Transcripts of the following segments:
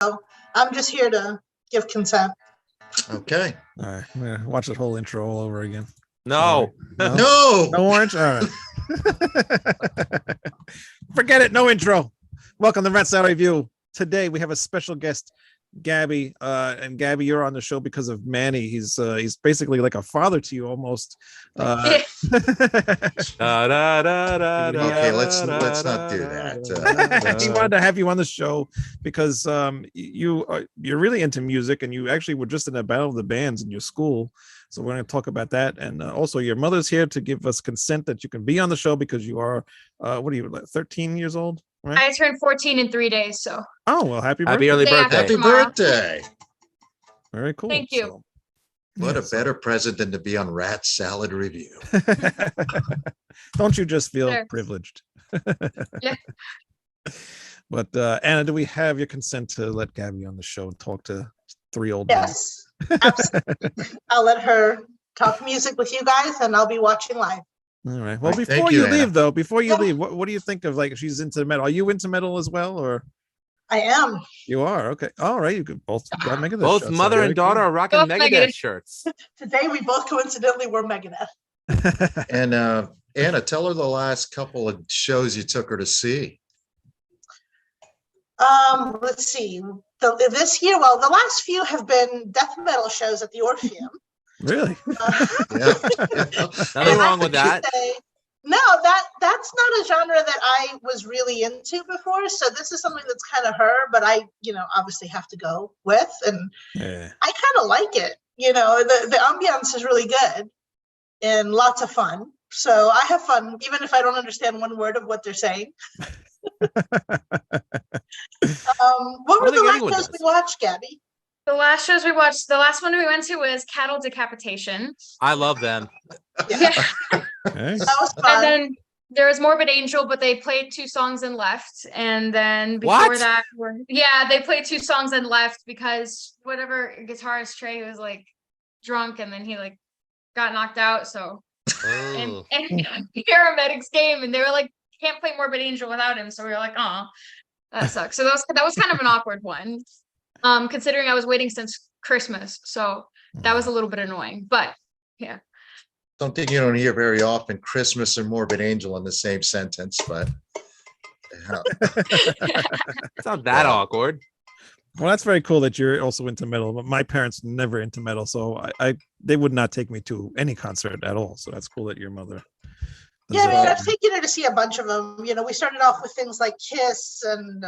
I'm just here to give consent. Okay. All right, I'm gonna watch that whole intro all over again. No. No. No orange? All right. Forget it. No intro. Welcome to Rat Salad Review. Today we have a special guest, Gaby. And Gaby, you're on the show because of Manny. He's basically like a father to you almost. Okay, let's not do that. He wanted to have you on the show because you're really into music, and you actually were just in a battle of the bands in your school. So we're going to talk about that, and also your mother's here to give us consent that you can be on the show because you are what are you, like 13 years old, right? I turned 14 in 3 days, so. Oh well, happy birthday. Early birthday. Happy birthday. Very cool. Thank you. What a better present than to be on Rat Salad Review. Don't you just feel Sure. privileged? Yeah. But Anna, do we have your consent to let Gaby on the show and talk to three old men? Yes, absolutely. I'll let her talk music with you guys, and I'll be watching live. All right. Well, Thank before you, you Anna. leave, though, what do you think of, like, she's into metal? Are you into metal as well, or I am. you are? Okay. All right. You could both got Megadeth Both shirts. mother Very and daughter cool. are rocking Both Megadeth Megadeth. shirts. Today we both coincidentally were Megadeth. And Anna, tell her the last couple of shows you took her to see. Let's see. This year, well, the last few have been death metal shows at the Orpheum. Really? Yeah. Nothing wrong with that. No, that's not a genre that I was really into before. So this is something that's kind of her, but I, obviously have to go with, and Yeah. I kind of like it. The ambiance is really good and lots of fun. So I have fun, even if I don't understand one word of what they're saying. What were I don't the think last anyone shows we does. watched, Gaby? The last shows we watched, the last one we went to was Cattle Decapitation. I love them. Yeah, Okay. that was And fun. then there was Morbid Angel, but they played 2 songs and left. And then before What? that, they played 2 songs and left because whatever guitarist Trey was like drunk, and then he like got knocked out. So and paramedics came, and they were like, can't play Morbid Angel without him. So we were like, oh, that sucks. So that was kind of an awkward one. Considering I was waiting since Christmas. So that was a little bit annoying. But yeah. Something you don't hear very often, Christmas and Morbid Angel in the same sentence, but It's not that awkward. Well, that's very cool that you're also into metal. But my parents never into metal, so they would not take me to any concert at all. So that's cool that your mother. does Yeah, that. man, I've taken her to see a bunch of them. We started off with things like Kiss, and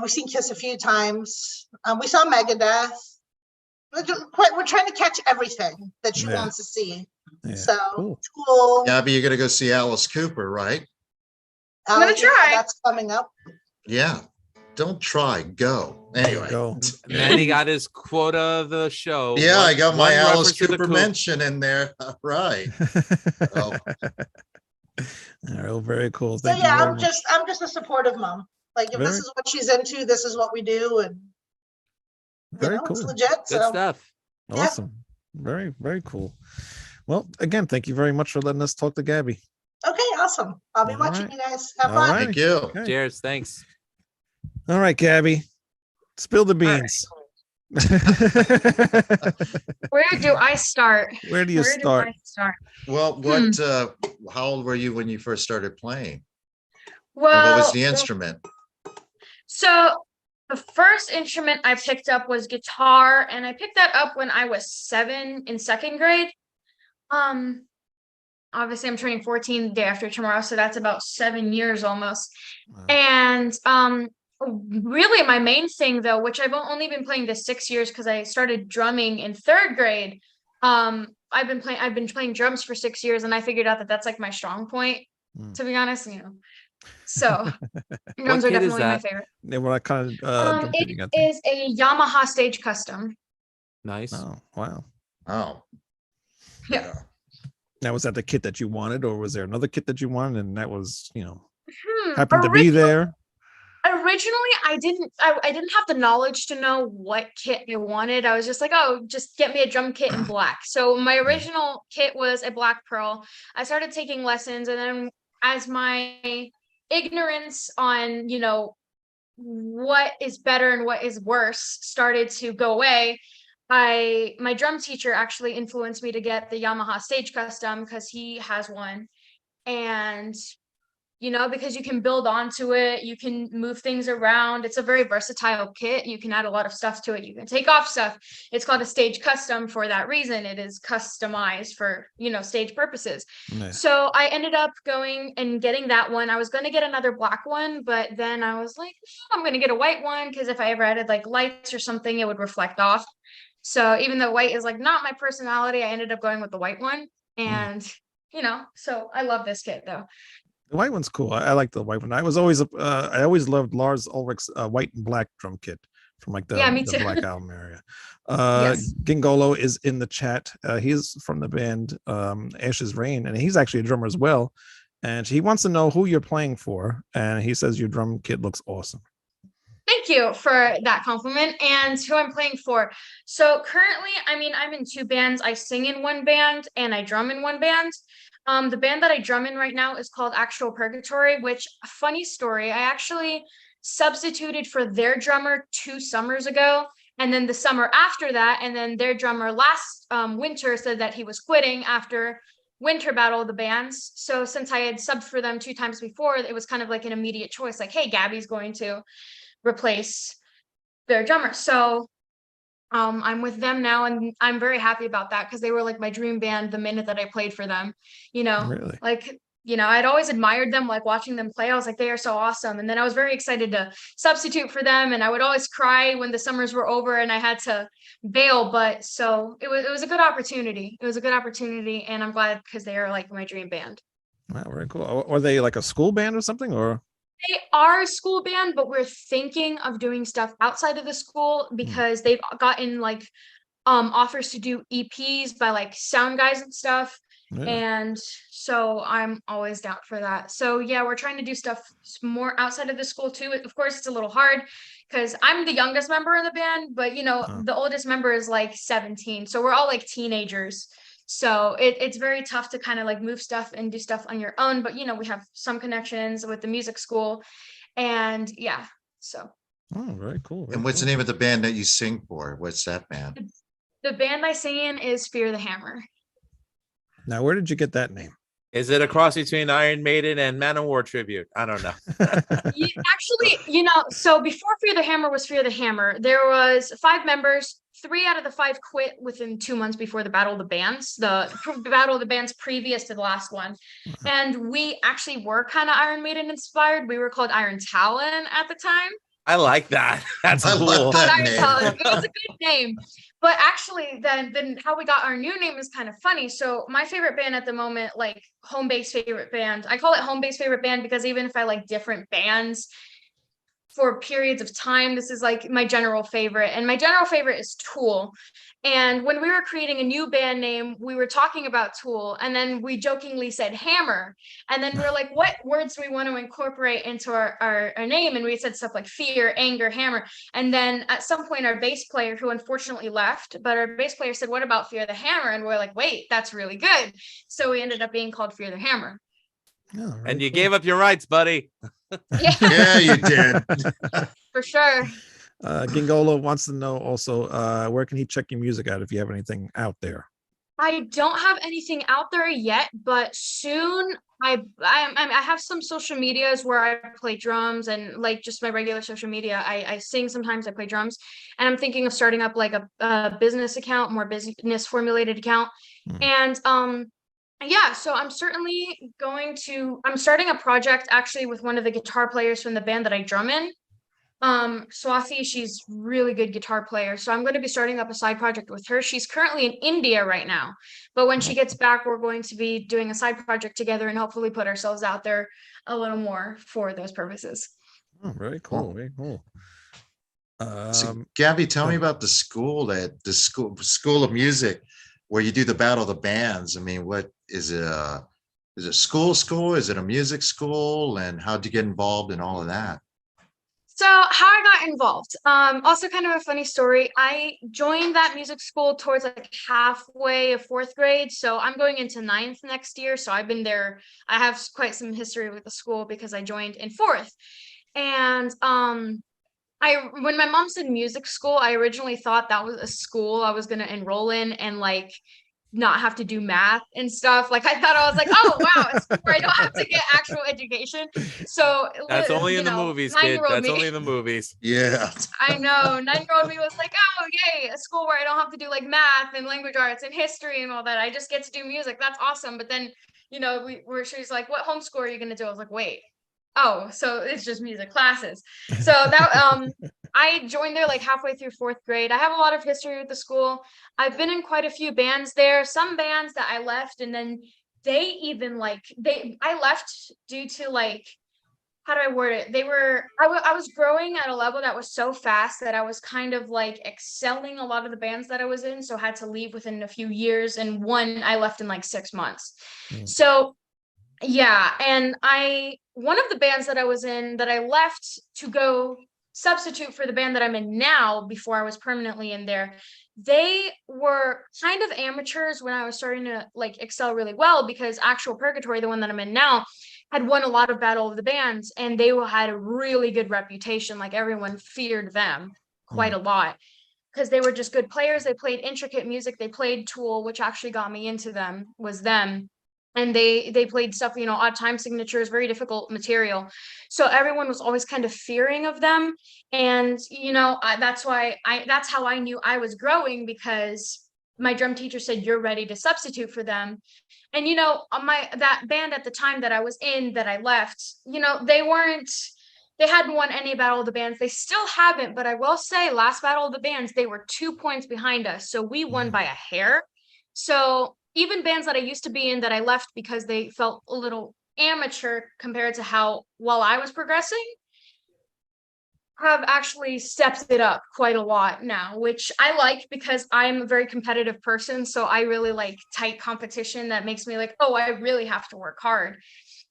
we've seen Kiss a few times. We saw Megadeth. We're trying to catch everything that she Yeah. wants to see. Yeah. So Cool. it's cool. Gabby, you're gonna go see Alice Cooper, right? I'm gonna try. That's coming up. Yeah. Don't try, go. Anyway. Go. Manny got his quota of the show. Yeah, I got my One Alice reference to the Cooper Coop. mention in there. All right. Oh. All right, well, very cool. So Thank you yeah, very I'm much. just a supportive mom. Like if Very- this is what she's into, this is what we do, and Very it's cool. legit. Good So stuff. Yeah. Awesome. Very, very cool. Well, again, thank you very much for letting us talk to Gaby. okay, awesome. I'll be All watching right. you guys. Have All fun. right. Thank you. Okay. Cheers. Thanks. All right, Gaby. Spill the beans. Where do I start? Where do you Where start? do I start? Well, how old were you when you first started playing? And Well, what was the instrument? So the first instrument I picked up was guitar, and I picked that up when I was 7 in 2nd grade. Obviously I'm turning 14 the day after tomorrow, so that's about 7 years almost. Wow. And really my main thing though, which I've only been playing this 6 years because I started drumming in 3rd grade. I've been playing drums for 6 years, and I figured out that that's like my strong point, to be honest, So drums are kit is definitely my that? favorite. Yeah, what kind of drum kit you It got there? is a Yamaha Stage Custom. Nice. Oh, wow. Oh. Yeah. Now, was that the kit that you wanted, or was there another kit that you wanted and that was, Hmm, happened to be there? Originally, I didn't have the knowledge to know what kit I wanted. I was just like, oh, just get me a drum kit in black. So my original kit was a Black Pearl. I started taking lessons, and then as my ignorance on, what is better and what is worse started to go away, my drum teacher actually influenced me to get the Yamaha Stage Custom because he has one. And because you can build onto it, you can move things around. It's a very versatile kit. You can add a lot of stuff to it. You can take off stuff. It's called a Stage Custom for that reason. It is customized for, stage purposes. Nice. So I ended up going and getting that one. I was going to get another black one, but then I was like, I'm going to get a white one because if I ever added like lights or something, it would reflect off. So even though white is like not my personality, I ended up going with the white one. And, so I love this kit though. The white one's cool. I like the white one. I always loved Lars Ulrich's white and black drum kit from like the, Yeah, me the too. Black Album area. Yes. Gingolo is in the chat. He's from the band Ashes Rain, and he's actually a drummer as well. And he wants to know who you're playing for. And he says your drum kit looks awesome. Thank you for that compliment and who I'm playing for. So currently, I'm in two bands. I sing in one band and I drum in one band. The band that I drum in right now is called Actual Purgatory, which, funny story, I actually substituted for their drummer 2 summers ago. And then the summer after that, and then their drummer last winter said that he was quitting after winter battle of the bands. So since I had subbed for them 2 times before, it was kind of like an immediate choice, like, hey, Gaby's going to replace their drummer. So I'm with them now, and I'm very happy about that because they were like my dream band the minute that I played for them. Really? Like, I'd always admired them, like watching them play. I was like, they are so awesome. And then I was very excited to substitute for them. And I would always cry when the summers were over and I had to bail. But so it was a good opportunity. It was a good opportunity. And I'm glad because they are like my dream band. Wow, very cool. Are they like a school band or something, or? They are a school band, but we're thinking of doing stuff outside of the school because they've gotten like offers to do EPs by like sound guys and stuff. Yeah. And so I'm always down for that. So yeah, we're trying to do stuff more outside of the school too. Of course, it's a little hard because I'm the youngest member in the band, but the oldest member is like 17. So we're all like teenagers. So it's very tough to kind of like move stuff and do stuff on your own. But, we have some connections with the music school and yeah, so. Oh, very cool. And what's the name of the band that you sing for? What's that band? The band I sing in is Fear the Hammer. Now, where did you get that name? Is it a cross between Iron Maiden and Manowar tribute? I don't know. Actually, so before Fear the Hammer was Fear the Hammer, there was 5 members. 3 out of the 5 quit within 2 months before the Battle of the Bands, the Battle of the Bands previous to the last one. And we actually were kind of Iron Maiden inspired. We were called Iron Talon at the time. I like that. That's I cool. love that Iron name. Talon. It was a good name. But actually, then how we got our new name is kind of funny. So my favorite band at the moment, like home base favorite band, I call it home base favorite band because even if I like different bands for periods of time, this is like my general favorite, and my general favorite is Tool. And when we were creating a new band name, we were talking about Tool, and then we jokingly said Hammer, and then we're like, what words do we want to incorporate into our name? And we said stuff like fear, anger, hammer. And then at some point our bass player, who unfortunately left, but our bass player said, what about Fear the Hammer? And we're like, wait, that's really good. So we ended up being called Fear the Hammer. Oh, And you gave up your rights, buddy. Yeah, Yeah, you did. for sure. Gingolo wants to know also where can he check your music out if you have anything out there? I don't have anything out there yet, but soon I have some social medias where I play drums and like just my regular social media. I sing sometimes, I play drums, and I'm thinking of starting up like a business account, more business formulated account. And yeah, so I'm starting a project actually with one of the guitar players from the band that I drum in. Swati, she's really good guitar player. So I'm going to be starting up a side project with her. She's currently in India right now, but when she gets back, we're going to be doing a side project together and hopefully put ourselves out there a little more for those purposes. Oh, very cool. Very cool. So, Gabby, tell me about the school of music where you do the Battle of the Bands. I mean, what is it? Is it school? Is it a music school? And how'd you get involved in all of that? So how I got involved, also kind of a funny story. I joined that music school towards like halfway of 4th grade. So I'm going into 9th next year. So I've been there. I have quite some history with the school because I joined in 4th. And when my mom said music school, I originally thought that was a school I was gonna enroll in and like not have to do math and stuff. Like I thought I was like, oh wow, it's where I don't have to get actual education. So That's only in the movies, kid. That's only in the movies. Yeah. I know. 9-year-old me was like, oh yay, a school where I don't have to do like math and language arts and history and all that. I just get to do music. That's awesome. But then, she's like, what homeschool are you gonna do? I was like, wait. Oh, so it's just music classes. So that I joined there like halfway through 4th grade. I have a lot of history with the school. I've been in quite a few bands there, some bands that I left, and then they even I left due to like, how do I word it? I was growing at a level that was so fast that I was kind of like excelling a lot of the bands that I was in, so had to leave within a few years, and one I left in like 6 months. So yeah, and one of the bands that I was in that I left to go substitute for the band that I'm in now before I was permanently in there, they were kind of amateurs when I was starting to like excel really well, because Actual Purgatory, the one that I'm in now, had won a lot of Battle of the Bands, and they had a really good reputation. Like everyone feared them quite a lot because they were just good players. They played intricate music. They played Tool, which actually got me into them, was them. And they played stuff, odd time signatures, very difficult material. So everyone was always kind of fearing of them. And, that's how I knew I was growing, because my drum teacher said, you're ready to substitute for them. And, that band at the time that I was in, that I left, they hadn't won any Battle of the Bands. They still haven't, but I will say last Battle of the Bands, they were 2 points behind us. So we won by a hair. So even bands that I used to be in that I left because they felt a little amateur compared to how well I was progressing, have actually stepped it up quite a lot now, which I like, because I'm a very competitive person. So I really like tight competition that makes me like, oh, I really have to work hard,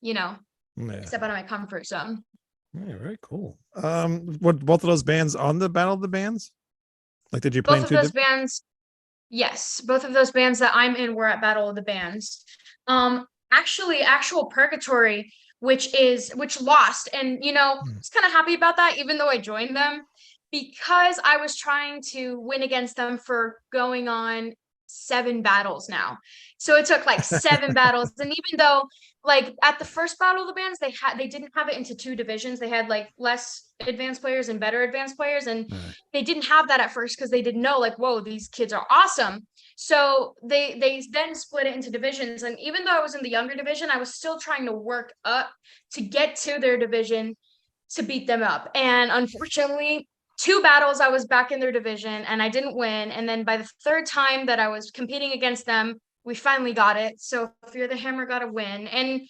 step out of my comfort zone. Yeah, very cool. What, both of those bands on the Battle of the Bands? Like, did you play both of those bands? Yes, both of those bands that I'm in were at Battle of the Bands. Actually, Actual Purgatory, which lost, and I was kind of happy about that, even though I joined them, because I was trying to win against them for going on 7 battles now. So it took like 7 battles, and even though like at the first Battle of the Bands, they didn't have it into 2 divisions. They had like less advanced players and better advanced players, and they didn't have that at first because they didn't know, like, whoa, these kids are awesome. So they then split it into divisions, and even though I was in the younger division, I was still trying to work up to get to their division to beat them up. And unfortunately, 2 battles I was back in their division and I didn't win. And then by the 3rd time that I was competing against them, we finally got it. So Fear the Hammer got a win. And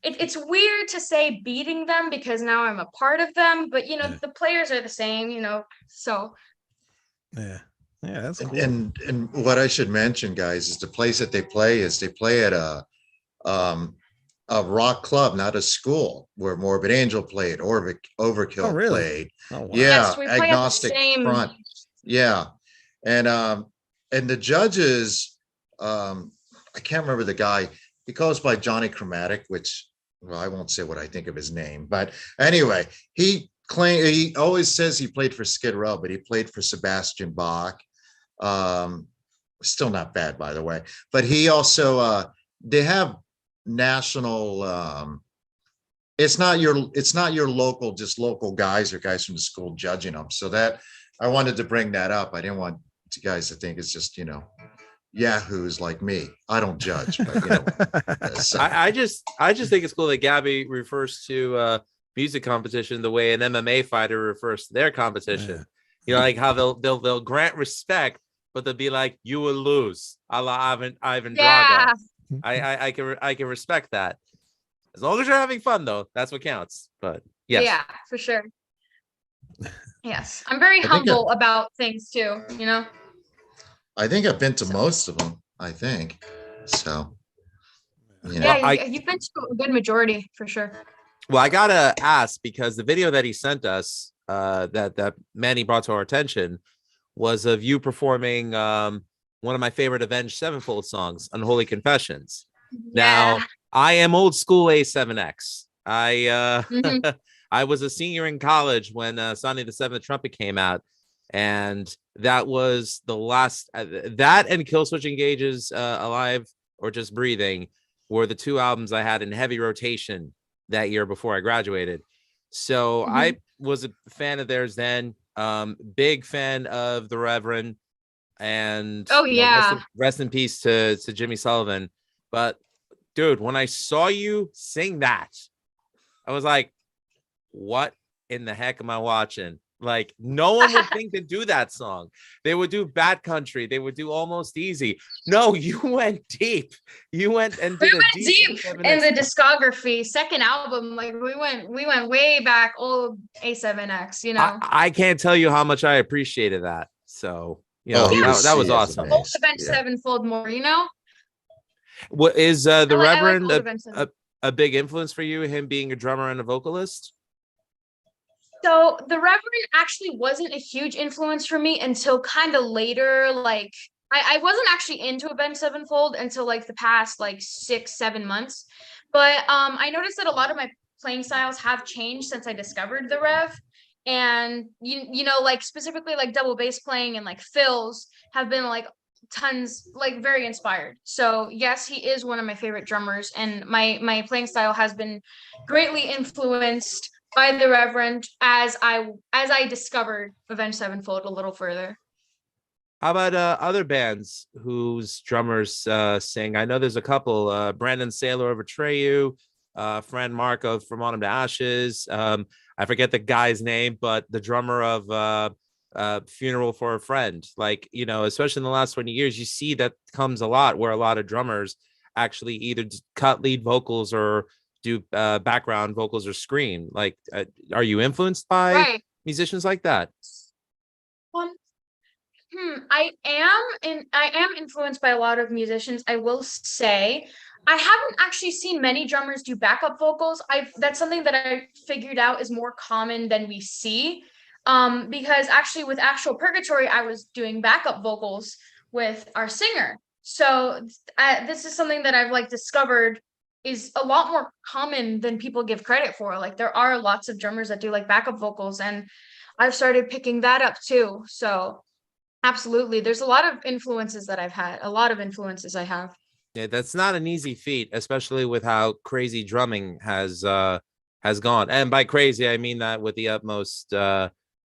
it's weird to say beating them because now I'm a part of them, but the players are the same, so. Yeah, that's cool. And what I should mention, guys, is the place that they play at a rock club, not a school, where Morbid Angel played, Overkill played. Oh, wow. Yeah, yes, Agnostic Front. Yeah. And the judges, I can't remember the guy. He goes by Johnny Chromatic, which, well, I won't say what I think of his name, but anyway, he always says he played for Skid Row, but he played for Sebastian Bach. Still not bad, by the way. But he also they have national. It's not your local, just local guys or guys from the school judging them. So that I wanted to bring that up. I didn't want you guys to think it's just yahoos like me. I don't judge, but so. I just think it's cool that Gaby refers to music competition the way an MMA fighter refers to their competition. Like how they'll grant respect, but they'll be like, you will lose, a la Ivan Drago. I can respect that, as long as you're having fun, though. That's what counts. But yeah, for sure. Yes, I'm very humble about things too, I think I've been to most of them, I think. So, yeah, you've been to a good majority for sure. Well, I gotta ask, because the video that he sent us, that Manny brought to our attention, was of you performing one of my favorite Avenged Sevenfold songs, Unholy Confessions. Yeah. Now, I am old school A7X. I I was a senior in college when Sonny the Seventh Trumpet came out, and that was the last. That and Killswitch Engage's Alive or Just Breathing were the two albums I had in heavy rotation that year before I graduated. So I was a fan of theirs then. Big fan of the Reverend, and Oh yeah, rest in peace to Jimmy Sullivan. But dude, when I saw you sing that, I was like, what in the heck am I watching? Like, no one would think to do that song. They would do Bad Country. They would do Almost Easy. No, you went deep. You went and did deep in the discography. Second album, like we went way back, old A7X. You know, I can't tell you how much I appreciated that. So you know, that was awesome. Old Avenged Sevenfold more. You know, what is the Reverend like a big influence for you? Him being a drummer and a vocalist. So the Reverend actually wasn't a huge influence for me until kind of later. Like I wasn't actually into Avenged Sevenfold until like the past like 6-7 months. But I noticed that a lot of my playing styles have changed since I discovered the Rev. And you know, like specifically like double bass playing and like fills have been like tons, like very inspired. So yes, he is one of my favorite drummers, and my playing style has been greatly influenced by the Reverend as I discovered Avenged Sevenfold a little further. How about other bands whose drummers sing? I know there's a couple. Brandon Saylor of Atreyu, Fran Marco from Autumn to Ashes. I forget the guy's name, but the drummer of Funeral for a Friend. Like, you know, especially in the last 20 years, you see that comes a lot, where a lot of drummers actually either cut lead vocals or do background vocals or scream. Like, are you influenced by musicians like that? I am influenced by a lot of musicians. I will say I haven't actually seen many drummers do backup vocals. That's something that I figured out is more common than we see. Because actually with Actual Purgatory, I was doing backup vocals with our singer. So this is something that I've like discovered is a lot more common than people give credit for. Like there are lots of drummers that do like backup vocals, and I've started picking that up too. So absolutely, there's a lot of influences that I've had, a lot of influences I have. Yeah, that's not an easy feat, especially with how crazy drumming has gone. And by crazy, I mean that with the utmost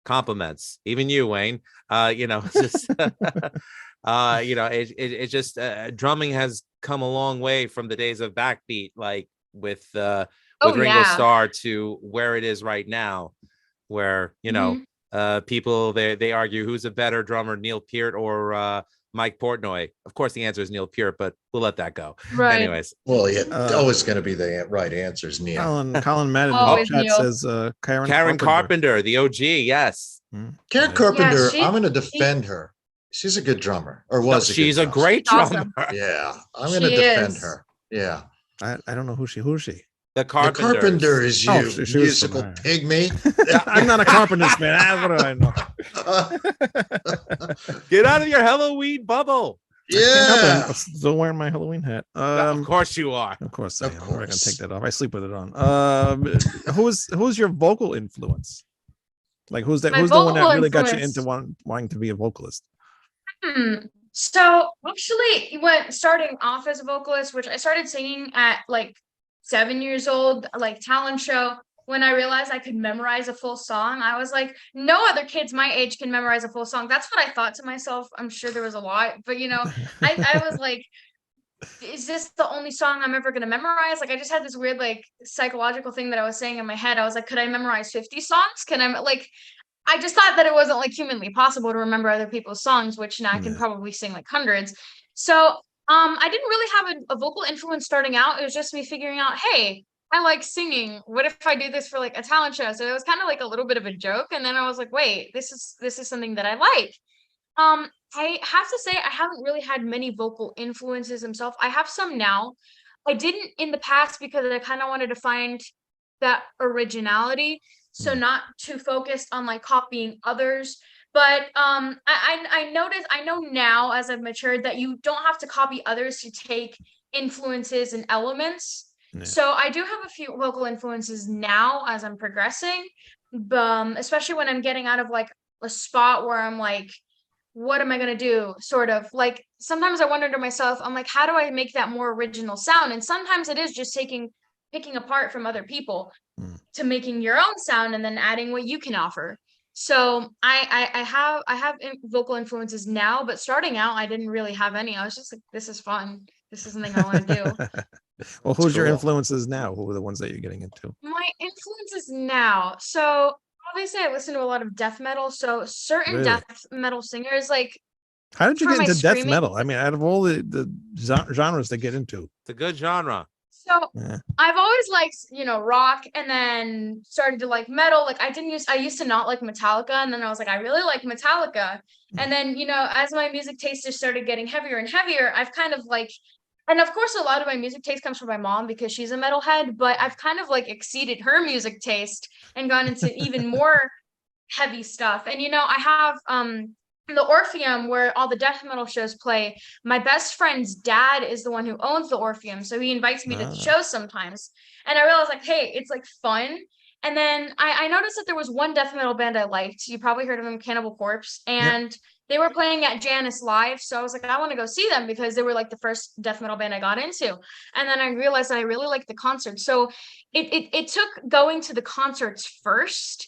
compliments. Even you, Wayne. You know, just you know, it just drumming has come a long way from the days of backbeat, like with Ringo Starr, to where it is right now, where you know people they argue who's a better drummer, Neil Peart or Mike Portnoy. Of course, the answer is Neil Peart, but we'll let that go. Right. Anyways, well, yeah, always going to be the right answer is Neil. Colin Madden in the chat says Karen Carpenter, the OG. Yes, Karen Carpenter. I'm going to defend her. She's a good drummer, or was she's a great drummer. Awesome. Yeah, I'm going to defend her. Yeah, I don't know who she. The Carpenter is you, musical pygmy. I'm not a Carpenter's man. What do I know? Get out of your Halloween bubble. Yeah, I'm still wearing my Halloween hat. Of course you are. Of course I am. I'm not gonna take that off. I sleep with it on. Who's your vocal influence? Like who's the one that really got you into wanting to be a vocalist? So actually, when starting off as a vocalist, which I started singing at like 7 years old, like talent show, when I realized I could memorize a full song, I was like, no other kids my age can memorize a full song. That's what I thought to myself. I'm sure there was a lot, but you know, I was like, is this the only song I'm ever going to memorize? Like, I just had this weird, like psychological thing that I was saying in my head. I was like, could I memorize 50 songs? I just thought that it wasn't like humanly possible to remember other people's songs, which now I can probably sing like hundreds. So I didn't really have a vocal influence starting out. It was just me figuring out, hey, I like singing. What if I do this for like a talent show? So it was kind of like a little bit of a joke. And then I was like, wait, this is something that I like. I have to say, I haven't really had many vocal influences themselves. I have some now. I didn't in the past because I kind of wanted to find that originality. So not too focused on like copying others. But I know now as I've matured that you don't have to copy others to take influences and elements. Yeah. So I do have a few vocal influences now as I'm progressing, especially when I'm getting out of like a spot where I'm like, what am I going to do? Sort of like sometimes I wonder to myself, I'm like, how do I make that more original sound? And sometimes it is just picking apart from other people to making your own sound and then adding what you can offer. So I have vocal influences now, but starting out, I didn't really have any. I was just like, this is fun. This is something I want to do. Well, who's your cool. influences now? Who are the ones that you're getting into? My influences now. So obviously I listen to a lot of death metal. So certain Really? death metal singers, like How did you for get my into death screaming- metal? I mean, out of all the genres to get into. It's a good genre. so Yeah. I've always liked, rock, and then started to like metal. Like I used to not like Metallica, and then I was like, I really like Metallica. And then, as my music taste just started getting heavier and heavier, I've kind of like, and of course, a lot of my music taste comes from my mom because she's a metalhead, but I've kind of like exceeded her music taste and gone into even more heavy stuff. And, I have, the Orpheum where all the death metal shows play. My best friend's dad is the one who owns the Orpheum, so he invites me to the shows sometimes, and I realized like, hey, it's like fun. And then I noticed that there was one death metal band I liked. You probably heard of them, Cannibal Corpse, and they were playing at Janus Live, so I was like, I want to go see them because they were like the first death metal band I got into. And then I realized that I really liked the concert, so it took going to the concerts first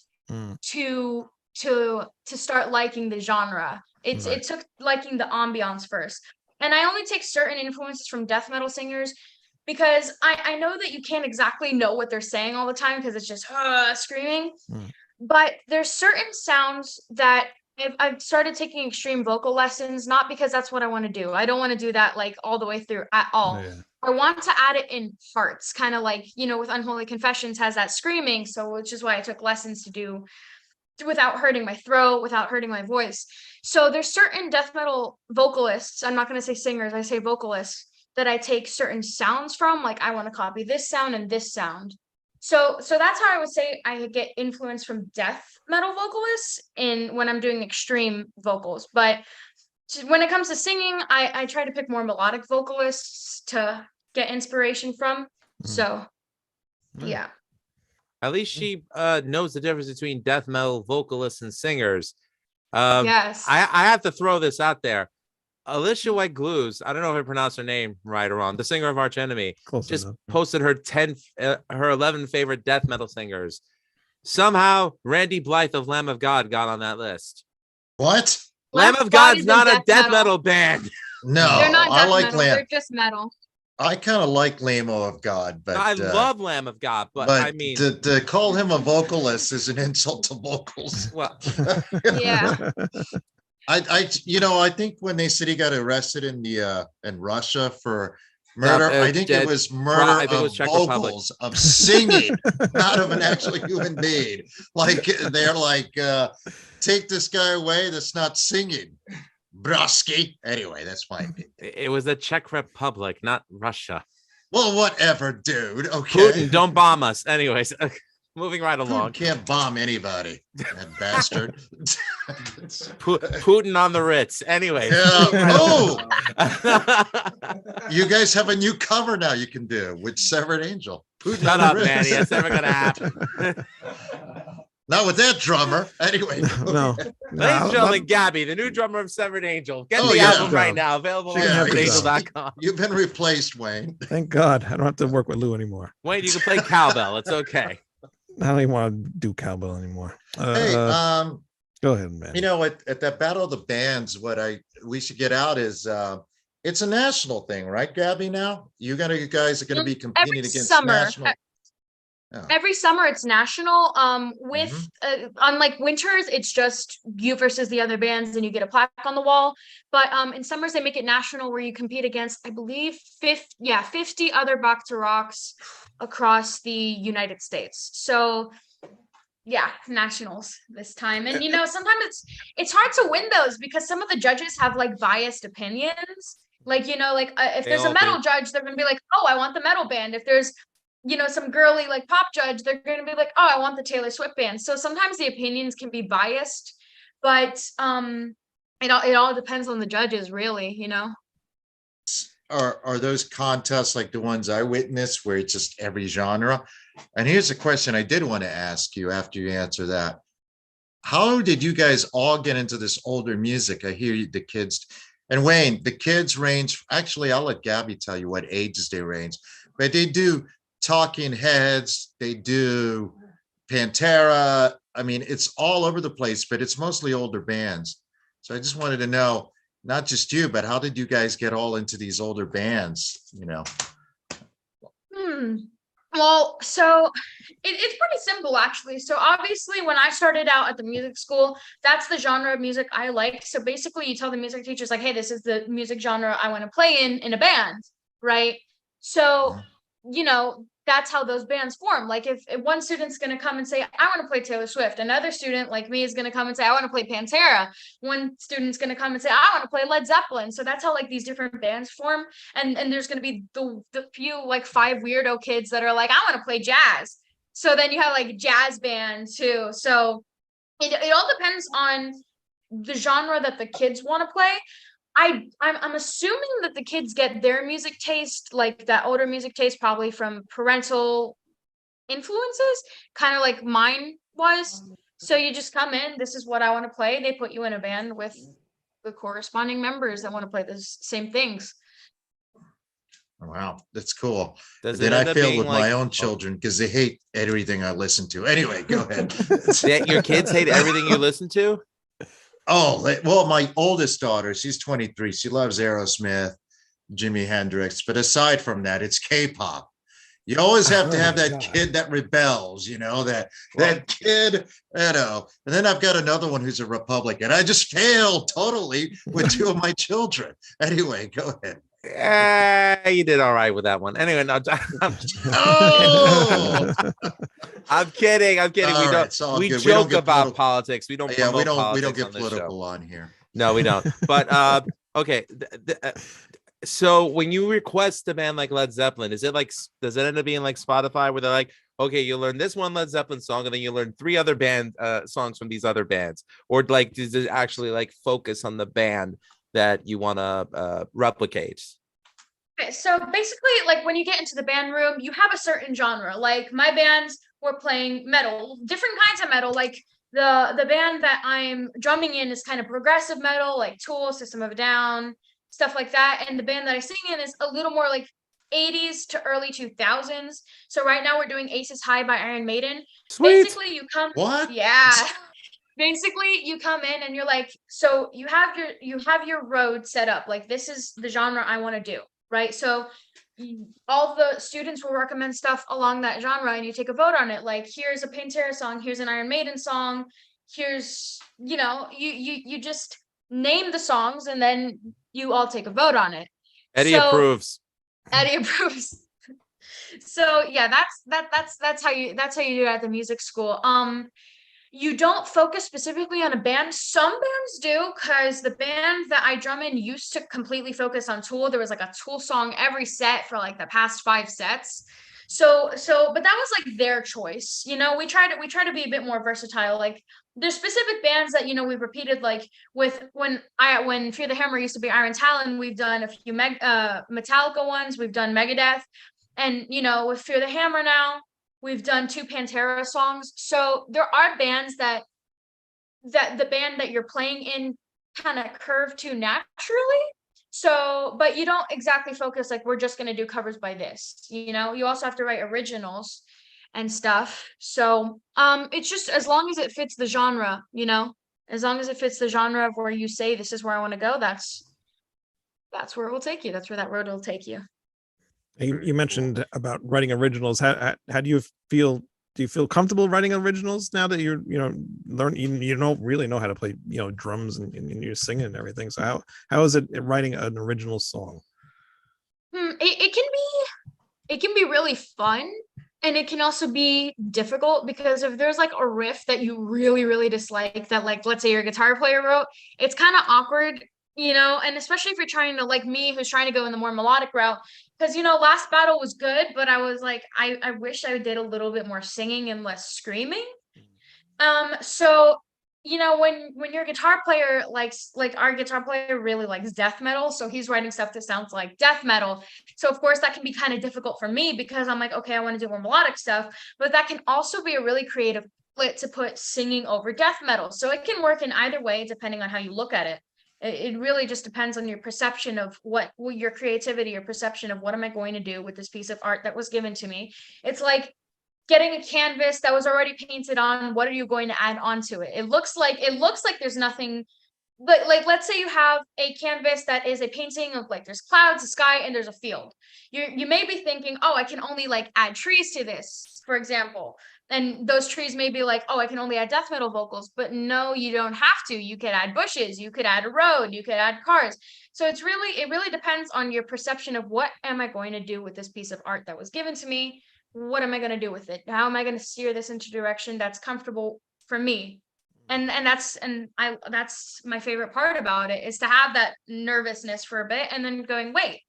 to start liking the genre. It took liking the ambiance first. And I only take certain influences from death metal singers because I know that you can't exactly know what they're saying all the time because it's just screaming. But there's certain sounds that I've started taking extreme vocal lessons, not because that's what I want to do. I don't want to do that like all the way through at all. Yeah. I want to add it in parts, kind of like, with Unholy Confessions has that screaming. So which is why I took lessons to do without hurting my throat, without hurting my voice. So there's certain death metal vocalists, I'm not going to say singers, I say vocalists, that I take certain sounds from, like I want to copy this sound and this sound. So that's how I would say I get influence from death metal vocalists when I'm doing extreme vocals. But when it comes to singing, I try to pick more melodic vocalists to get inspiration from. So yeah. At least she knows the difference between death metal vocalists and singers. Yes. I have to throw this out there. Alicia White Glues, I don't know if I pronounced her name right or wrong, the singer of Arch Enemy, just posted her 11 favorite death metal singers. Somehow, Randy Blythe of Lamb of God got on that list. What? Lamb of God's not a death metal band. No, They're not I death like metal, Lamb. they're just metal. I kind of like Lamb of God, but I love Lamb of God, but I mean, to call him a vocalist is an insult to vocals. Well, Yeah. I think when they said he got arrested in Russia for murder, I think it was murder of vocals, of singing, not of an actual human being. Like they're like, take this guy away. That's not singing. Brosky. Anyway, that's my opinion. it was the Czech Republic, not Russia. Well, whatever, dude. Okay. Putin, don't bomb us. Anyways, moving right along. Putin can't bomb anybody, that bastard. Putin on the Ritz. Anyways. Yeah. Oh, you guys have a new cover now you can do with Severed Angel. Putin Shut on up, the Ritz. Manny. That's never going to happen. Not with that drummer. Anyway. No. Ladies and gentlemen, Gaby, the new drummer of Severed Angel. Get Oh, the yeah. album right now. Available on Yeah, severedangel.com. You've been replaced, Wayne. Thank God. I don't have to work with Lou anymore. Wayne, you can play cowbell. It's okay. I don't even want to do cowbell anymore. Hey, Go ahead, man. you know, at that Battle of the Bands, what we should get out is it's a national thing, right, Gaby? Now you guys are gonna be competing against national. Yeah. Every summer it's national. With unlike winters, it's just you versus the other bands, and you get a plaque on the wall. But in summers they make it national, where you compete against, I believe, 50 other Bach to Rocks across the United States. So yeah, nationals this time. And sometimes it's hard to win those because some of the judges have like biased opinions. Like if there's a metal judge, they're gonna be like, oh, I want the metal band. If there's some girly like pop judge, they're going to be like, oh, I want the Taylor Swift band. So sometimes the opinions can be biased, but it all depends on the judges, really, are those contests like the ones I witnessed where it's just every genre? And here's a question I did want to ask you after you answer that. How did you guys all get into this older music? I hear the kids, and Wayne, the kids range, actually, I'll let Gabby tell you what ages they range, but they do Talking Heads, they do Pantera. I mean, it's all over the place, but it's mostly older bands. So I just wanted to know, not just you, but how did you guys get all into these older bands, you know? Well, so it's pretty simple, actually. So obviously, when I started out at the music school, that's the genre of music I like. So basically, you tell the music teachers, like, hey, this is the music genre I want to play in a band, right? So, you know, that's how those bands form. Like if one student's going to come and say, I want to play Taylor Swift. Another student like me is going to come and say, I want to play Pantera. One student's going to come and say, I want to play Led Zeppelin. So that's how like these different bands form. And there's going to be the few like 5 weirdo kids that are like, I want to play jazz. So then you have like jazz band too. So it all depends on the genre that the kids want to play. I'm assuming that the kids get their music taste, like that older music taste, probably from parental influences, kind of like mine was. So you just come in, this is what I want to play. They put you in a band with the corresponding members that want to play the same things. Wow, that's cool. Does Then it I end up feel being with like- my own children because they hate everything I listen to. Anyway, go ahead. Your kids hate everything you listen to? Oh, well, my oldest daughter, she's 23. She loves Aerosmith, Jimi Hendrix. But aside from that, it's K-pop. You always have to have that kid that rebels, you know, that kid, you know. And then I've got another one who's a Republican. I just failed totally with 2 of my children. Anyway, go ahead. You did all right with that one. Anyway, no, Oh, I'm kidding. All We right, don't. it's all We good. We don't joke get about political. politics. We don't. Yeah, we promote don't politics get on this show. political on here. No, we don't. But okay. So when you request a band like Led Zeppelin, is it like, does it end up being like Spotify where they're like, okay, you learn this one Led Zeppelin song and then you learn 3 other band songs from these other bands, or like does it actually like focus on the band that you want to replicate? Okay, so basically, like when you get into the band room, you have a certain genre. Like my bands were playing metal, different kinds of metal. Like the band that I'm drumming in is kind of progressive metal, like Tool, System of a Down, stuff like that. And the band that I sing in is a little more like 80s to early 2000s. So right now we're doing Aces High by Iron Maiden. Sweet. Basically, you come. What? Yeah. Basically, you come in and you're like, so you have your road set up. Like this is the genre I want to do. Right. So all the students will recommend stuff along that genre and you take a vote on it. Like here's a Pantera song, here's an Iron Maiden song, here's, you know, you just name the songs and then you all take a vote on it. Eddie approves. Eddie approves. So yeah, that's how you do it at the music school. You don't focus specifically on a band. Some bands do, because the band that I drum in used to completely focus on Tool. There was like a Tool song every set for like the past 5 sets. So, but that was like their choice. You know, we try to be a bit more versatile. Like there's specific bands that, you know, we've repeated, like with when Fear the Hammer used to be Iron Talon, we've done a few Metallica ones, we've done Megadeth, and you know, with Fear the Hammer now, we've done 2 Pantera songs. So there are bands that the band that you're playing in kind of curve to naturally. So, but you don't exactly focus like we're just going to do covers by this, you know, you also have to write originals and stuff. So, it's just as long as it fits the genre, you know, as long as it fits the genre of where you say, this is where I want to go, that's where it will take you. That's where that road will take you. You mentioned about writing originals. How do you feel? Do you feel comfortable writing originals now that you're, you know, you don't really know how to play, you know, drums and you're singing and everything. So how is it writing an original song? It can be really fun, and it can also be difficult, because if there's like a riff that you really, really dislike that, like, let's say your guitar player wrote, it's kind of awkward, you know, and especially if you're trying to, like me, who's trying to go in the more melodic route, because, you know, Last Battle was good, but I was like, I wish I did a little bit more singing and less screaming. So you know, when your guitar player likes, like our guitar player really likes death metal, so he's writing stuff that sounds like death metal. So of course that can be kind of difficult for me because I'm like, okay, I want to do more melodic stuff, but that can also be a really creative split to put singing over death metal. So it can work in either way depending on how you look at it. It really just depends on your perception of what your creativity, your perception of what am I going to do with this piece of art that was given to me. It's like getting a canvas that was already painted on. What are you going to add onto it? It looks like there's nothing, but like let's say you have a canvas that is a painting of like there's clouds, a sky, and there's a field. You may be thinking, oh, I can only like add trees to this, for example. And those trees may be like, oh, I can only add death metal vocals, but no, you don't have to. You could add bushes, you could add a road, you could add cars. So it really depends on your perception of what am I going to do with this piece of art that was given to me? What am I going to do with it? How am I going to steer this into direction that's comfortable for me? And that's my favorite part about it, is to have that nervousness for a bit and then going, wait,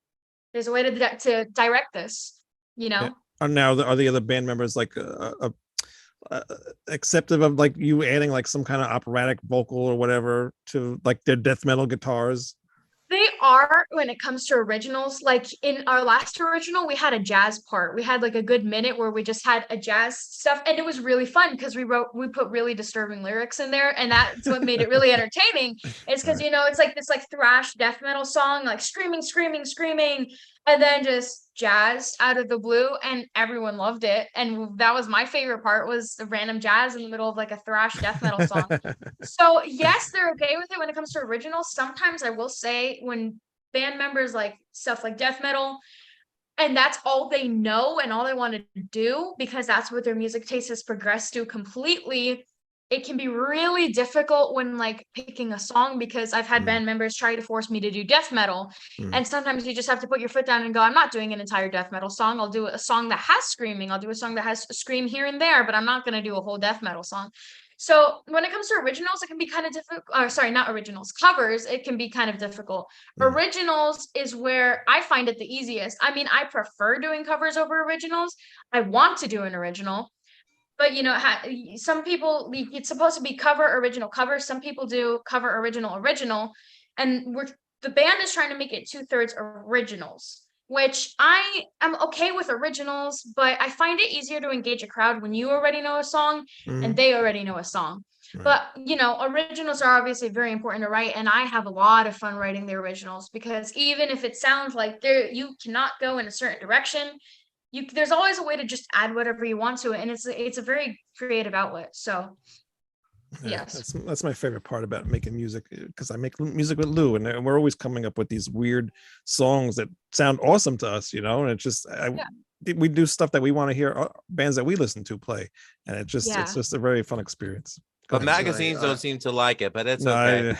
there's a way to direct this, you know? Yeah. Are the other band members like acceptive of like you adding like some kind of operatic vocal or whatever to like their death metal guitars? They are when it comes to originals. Like in our last original, we had a jazz part. We had like a good minute where we just had a jazz stuff, and it was really fun because we put really disturbing lyrics in there, and that's what made it really entertaining. It's because you know, it's like this like thrash death metal song, like screaming, and then just jazz out of the blue, and everyone loved it. And that was my favorite part, was the random jazz in the middle of like a thrash death metal song. So yes, they're okay with it when it comes to originals. Sometimes I will say when band members like stuff like death metal and that's all they know and all they want to do because that's what their music taste has progressed to completely, it can be really difficult when like picking a song, because I've had band members try to force me to do death metal. And sometimes you just have to put your foot down and go, I'm not doing an entire death metal song. I'll do a song that has screaming. I'll do a song that has a scream here and there, but I'm not going to do a whole death metal song. So when it comes to originals, it can be kind of difficult. Or sorry, not originals, covers. It can be kind of difficult. Originals is where I find it the easiest. I mean, I prefer doing covers over originals. I want to do an original. But you know, some people, it's supposed to be cover, original, cover. Some people do cover, original, original, and the band is trying to make it 2/3 originals, which I am okay with originals, but I find it easier to engage a crowd when you already know a song and they already know a song. But you know, originals are obviously very important to write, and I have a lot of fun writing the originals, because even if it sounds like you cannot go in a certain direction, there's always a way to just add whatever you want to it, and it's a very creative outlet. So yes, that's my favorite part about making music, because I make music with Lou, and we're always coming up with these weird songs that sound awesome to us, you know. And it's just we do stuff that we want to hear bands that we listen to play, and it's just a very fun experience. But magazines don't seem to like it, but it's okay.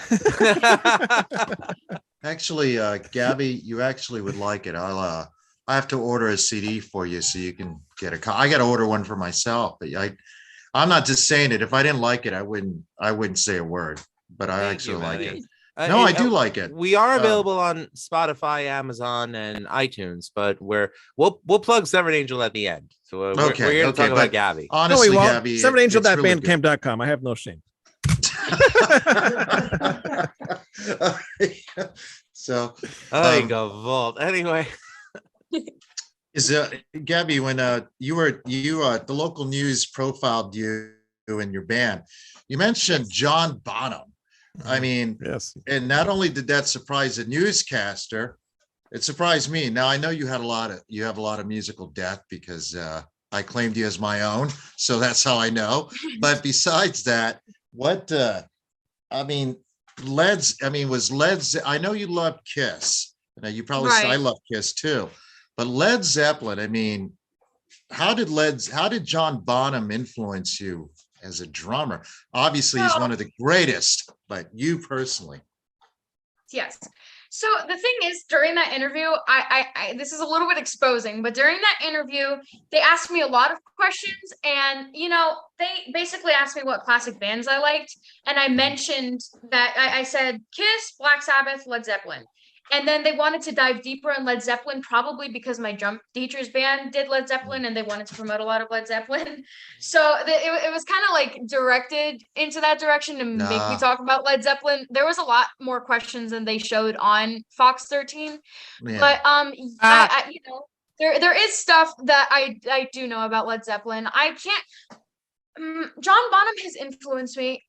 Actually, Gabby, you actually would like it. I have to order a CD for you so you can get I got to order one for myself, but I'm not just saying it. If I didn't like it, I wouldn't say a word, but I actually like it. No, I do like it. We are available on Spotify, Amazon, and iTunes, but we'll plug Severed Angel at the end. So we're here to talk about Gabby. Honestly, no, Gabby, SeveredAngel.bandcamp.com. I have no shame. So Vault. Anyway. Is Gabby, when the local news profiled you and your band, you mentioned John Bonham. I mean, yes. And not only did that surprise a newscaster, it surprised me. Now I know you have a lot of musical depth because I claimed you as my own, so that's how I know. But besides that, was Led's? I know you love Kiss. Now you probably say I love Kiss too. But Led Zeppelin, I mean, how did John Bonham influence you as a drummer? Obviously, he's one of the greatest, but you personally. Yes. So the thing is, during that interview, I this is a little bit exposing, but during that interview, they asked me a lot of questions, and you know, they basically asked me what classic bands I liked, and I mentioned that I said Kiss, Black Sabbath, Led Zeppelin. And then they wanted to dive deeper in Led Zeppelin, probably because my drum teacher's band did Led Zeppelin and they wanted to promote a lot of Led Zeppelin. So it was kind of like directed into that direction to make me talk about Led Zeppelin. There was a lot more questions than they showed on Fox 13. Yeah. But I you know, there is stuff that I do know about Led Zeppelin. I can't John Bonham has influenced me.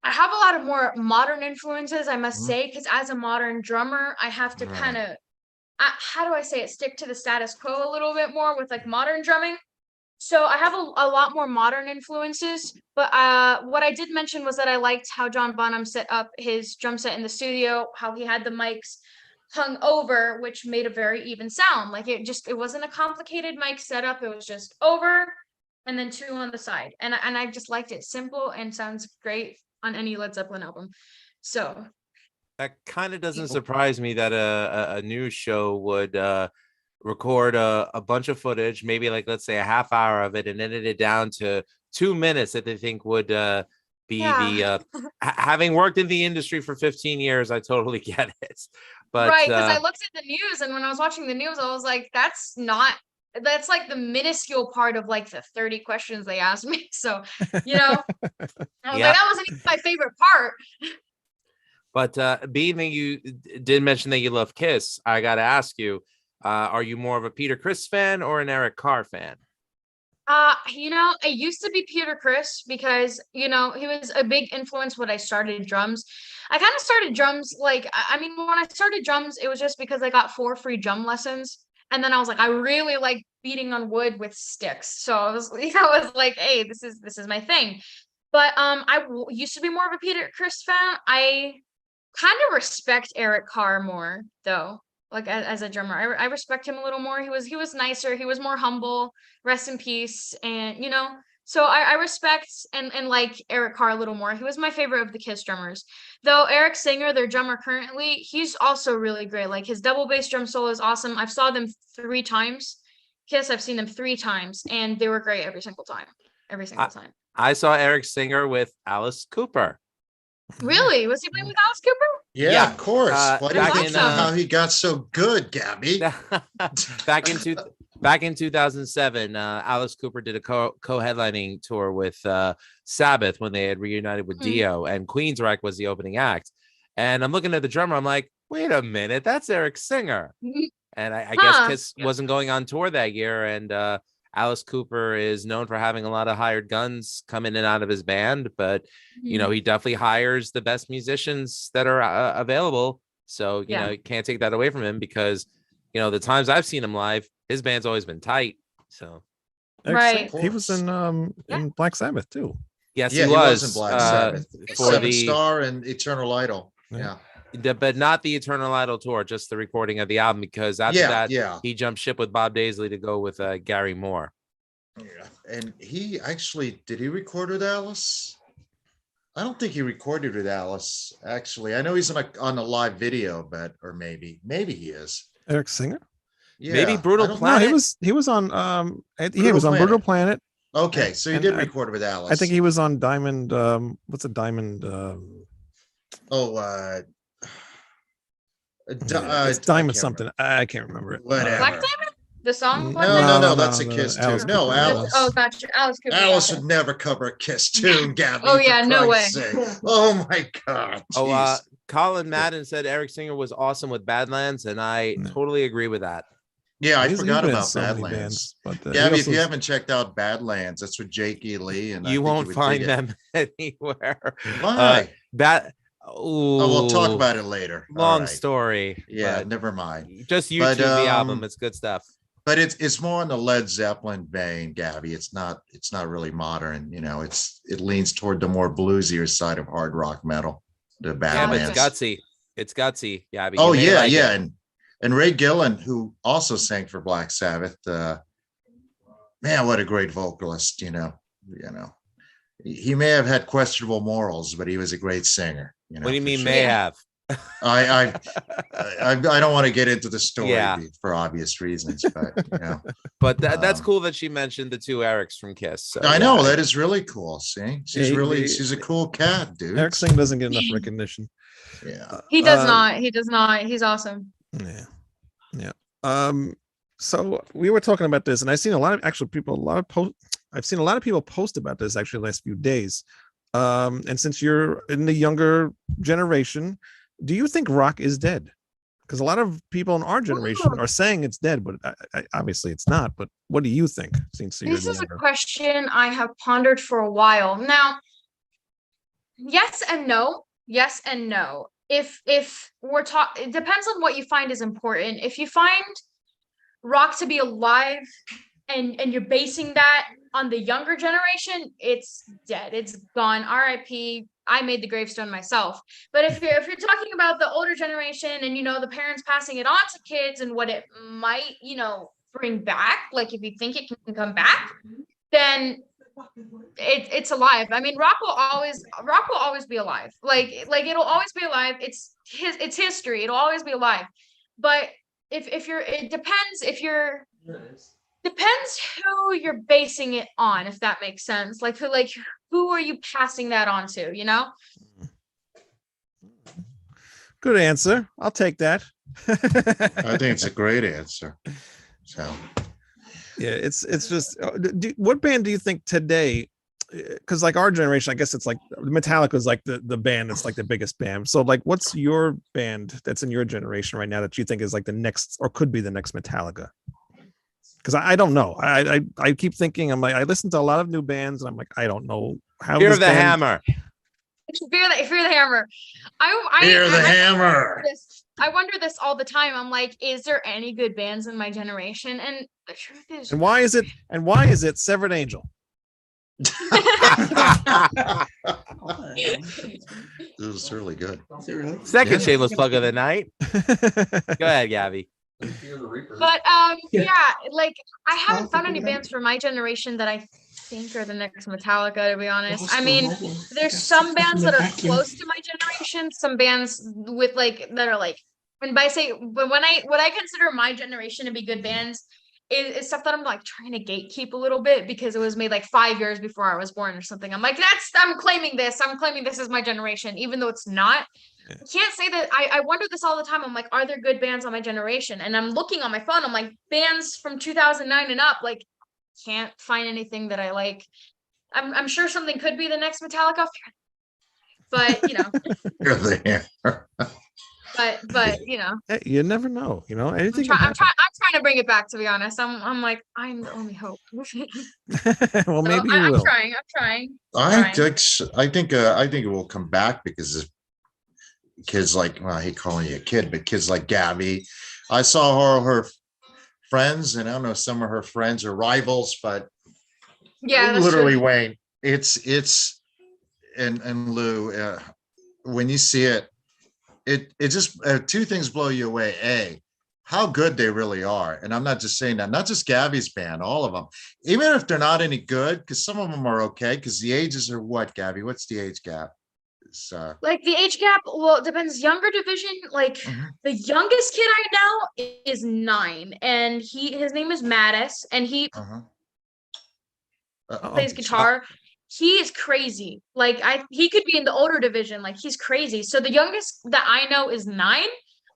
I have a lot of more modern influences, I must say, because as a modern drummer, I have to kind of, how do I say it, stick to the status quo a little bit more with like modern drumming. So I have a lot more modern influences, but what I did mention was that I liked how John Bonham set up his drum set in the studio, how he had the mics hung over, which made a very even sound. Like it wasn't a complicated mic setup. It was just over and then two on the side. And I just liked it simple and sounds great on any Led Zeppelin album. So that kind of doesn't surprise me that a news show would record a bunch of footage, maybe like, let's say a half hour of it, and edit it down to 2 minutes that they think would be the having worked in the industry for 15 years, I totally get it. But right, because I looked at the news, and when I was watching the news, I was like, that's like the minuscule part of like the 30 questions they asked me. So, you know, I was like, that wasn't even my favorite part. But being that you did mention that you love Kiss, I got to ask you, are you more of a Peter Criss fan or an Eric Carr fan? You know, I used to be Peter Criss because, you know, he was a big influence when I started drums. I kind of started drums like, I mean, when I started drums, it was just because I got 4 free drum lessons. And then I was like, I really like beating on wood with sticks. So I was like, hey, this is my thing. But I used to be more of a Peter Criss fan. I kind of respect Eric Carr more, though. Like as a drummer, I respect him a little more. He was nicer. He was more humble. Rest in peace. And you know, so I respect and like Eric Carr a little more. He was my favorite of the Kiss drummers. Though Eric Singer, their drummer currently, he's also really great. Like his double bass drum solo is awesome. I've saw them 3 times. Kiss, I've seen them 3 times, and they were great every single time. Every single time. I saw Eric Singer with Alice Cooper. Really? Was he playing with Alice Cooper? Yeah, of course. Why do you back think in, how he got so good, Gaby? Back in 2007, Alice Cooper did a co-headlining tour with Sabbath when they had reunited with Dio, and Queensryche was the opening act. And I'm looking at the drummer, I'm like, wait a minute, that's Eric Singer. And I guess Kiss wasn't going on tour that year, and Alice Cooper is known for having a lot of hired guns come in and out of his band, but you know, he definitely hires the best musicians that are available. So, you know, you can't take that away from him because, you know, the times I've seen him live, his band's always been tight. So, right. He was in Black Sabbath too. Yes, he was in Black Sabbath for Seven the Star and Eternal Idol. Yeah. But not the Eternal Idol tour, just the recording of the album, because after that, he jumped ship with Bob Daisley to go with Gary Moore. Yeah. And he actually, did he record with Alice? I don't think he recorded with Alice, actually. I know he's on a live video, but, or maybe he is. Eric Singer? Yeah. Maybe Brutal Planet. No, he was on he was on Brutal Planet. Okay, so he did record with Alice. I think he was on Diamond, what's a Diamond? It's Diamond something. I can't remember it. Whatever. Black Diamond? The song? No, that's a Kiss tune. Alice No, Cooper. Alice. Oh, gotcha. Alice Cooper. Alice would never cover a Kiss tune, Gaby. Oh, yeah, for no Christ's way. sake. Oh my God. Oh, Colin Madden said Eric Singer was awesome with Badlands, and I totally agree with that. Yeah, I He's forgot been in about so many Badlands. bands, but, Gabby, he if you also- haven't checked out Badlands, that's with Jake E. Lee, and I You think won't would find dig it. them anywhere. Why? Oh, We'll talk about it later. All Long right. story. Yeah, but never mind. just YouTube But, the album. It's good stuff. But it's more in the Led Zeppelin vein, Gabby. It's not really modern. You know, it leans toward the more bluesier side of hard rock metal. The Yeah, but Badlands. it's gutsy. It's gutsy. Yeah. But Oh you may yeah, like it. yeah, and Ray Gillen, who also sang for Black Sabbath. Man, what a great vocalist! You know, he may have had questionable morals, but he was a great singer. You know, What do you for mean sure. may have? I don't want to get into the story Yeah. for obvious reasons, but you know. But that's cool that she mentioned the 2 Erics from Kiss. So, I know that is really cool. See, she's Yeah, she's a cool cat, dude. Eric Singer doesn't get enough recognition. Yeah. He does not. He does not. He's awesome. Yeah. Yeah. So we were talking about this, and I've seen a lot of actual people, I've seen a lot of people post about this actually the last few days. And since you're in the younger generation, do you think rock is dead? Because a lot of people in our generation are saying it's dead, but obviously it's not. But what do you think? Since you're This is a younger? question I have pondered for a while. Now, yes and no. Yes and no. If we're talking, it depends on what you find is important. If you find rock to be alive and you're basing that on the younger generation, it's dead. It's gone. RIP. I made the gravestone myself. But if you're talking about the older generation and the parents passing it on to kids and what it might, bring back, like if you think it can come back, then it's alive. I mean, rock will always be alive. Like it'll always be alive. It's history. It'll always be alive. But depends who you're basing it on, if that makes sense. Who are you passing that on to, Good answer. I'll take that. I think it's a great answer. So yeah, it's just what band do you think today, because like our generation, I guess it's like Metallica is like the band that's like the biggest band. So like what's your band that's in your generation right now that you think is like the next or could be the next Metallica? Because I don't know. I keep thinking, I'm like, I listen to a lot of new bands and I'm like, I don't know how. Fear the Hammer. Fear the Hammer. Fear the Hammer. I wonder this all the time. I'm like, is there any good bands in my generation? And the truth is, and why is it Severed Angel? It was really good. Second shameless plug of the night. Go ahead, Gaby. But like I haven't found any bands for my generation that I think are the next Metallica, to be honest. I mean, there's some bands that are close to my generation, some bands with that are like, when I consider my generation to be good bands is stuff that I'm like trying to gatekeep a little bit because it was made like 5 years before I was born or something. I'm like, I'm claiming this as my generation, even though it's not. I can't say that. I wonder this all the time. I'm like, are there good bands on my generation? And I'm looking on my phone. I'm like, bands from 2009 and up. Like, can't find anything that I like. I'm sure something could be the next Metallica, but Fear the Hammer. but you never know. Anything. I'm trying to bring it back. To be honest, I'm like, I'm the only hope. Well, maybe you I'm will. trying. I think it will come back because kids like, well, I hate calling you a kid, but kids like Gaby, I saw her friends, and I don't know, some of her friends are rivals, but yeah, literally, true. Wayne, it's and Lou, when you see it just two things blow you away. A, how good they really are. And I'm not just saying that, not just Gaby's band, all of them, even if they're not any good, because some of them are okay, because the ages are what, Gaby? What's the age gap? Like the age gap, well, it depends. Younger division, like the youngest kid I know is 9, and his name is Mattis, and he plays guitar. He is crazy. Like he could be in the older division. Like he's crazy. So the youngest that I know is 9,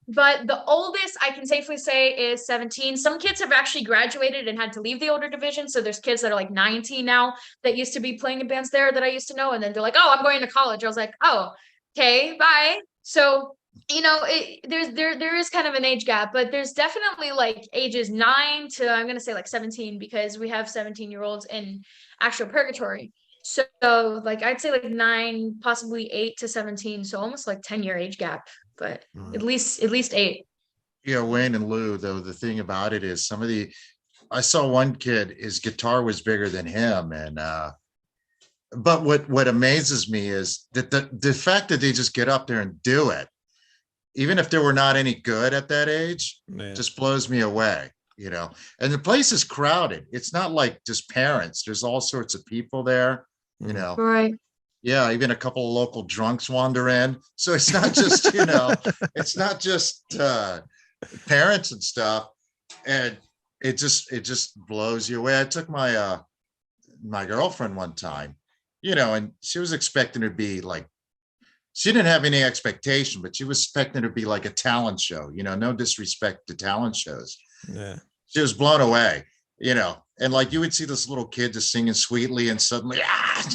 but the oldest I can safely say is 17. Some kids have actually graduated and had to leave the older division. So there's kids that are like 19 now that used to be playing in bands there that I used to know. And then they're like, oh, I'm going to college. I was like, oh, okay, bye. So, there is kind of an age gap, but there's definitely like ages 9 to, I'm going to say like 17, because we have 17-year-olds in actual purgatory. So like, I'd say like 9, possibly 8 to 17. So almost like 10-year age gap. But at least 8. Yeah, Wayne and Lou, though, the thing about it is I saw one kid, his guitar was bigger than him. And but what amazes me is that the fact that they just get up there and do it, even if they were not any good at that age, just blows me away, and the place is crowded. It's not like just parents. There's all sorts of people there, Right. Yeah, even a couple of local drunks wander in. So it's not just, it's not just parents and stuff. And it just blows you away. I took my my girlfriend one time, and she was expecting to be like she didn't have any expectation, but she was expecting it to be like a talent show, you know, no disrespect to talent shows. Yeah. She was blown away, you know, and like you would see this little kid just singing sweetly and suddenly,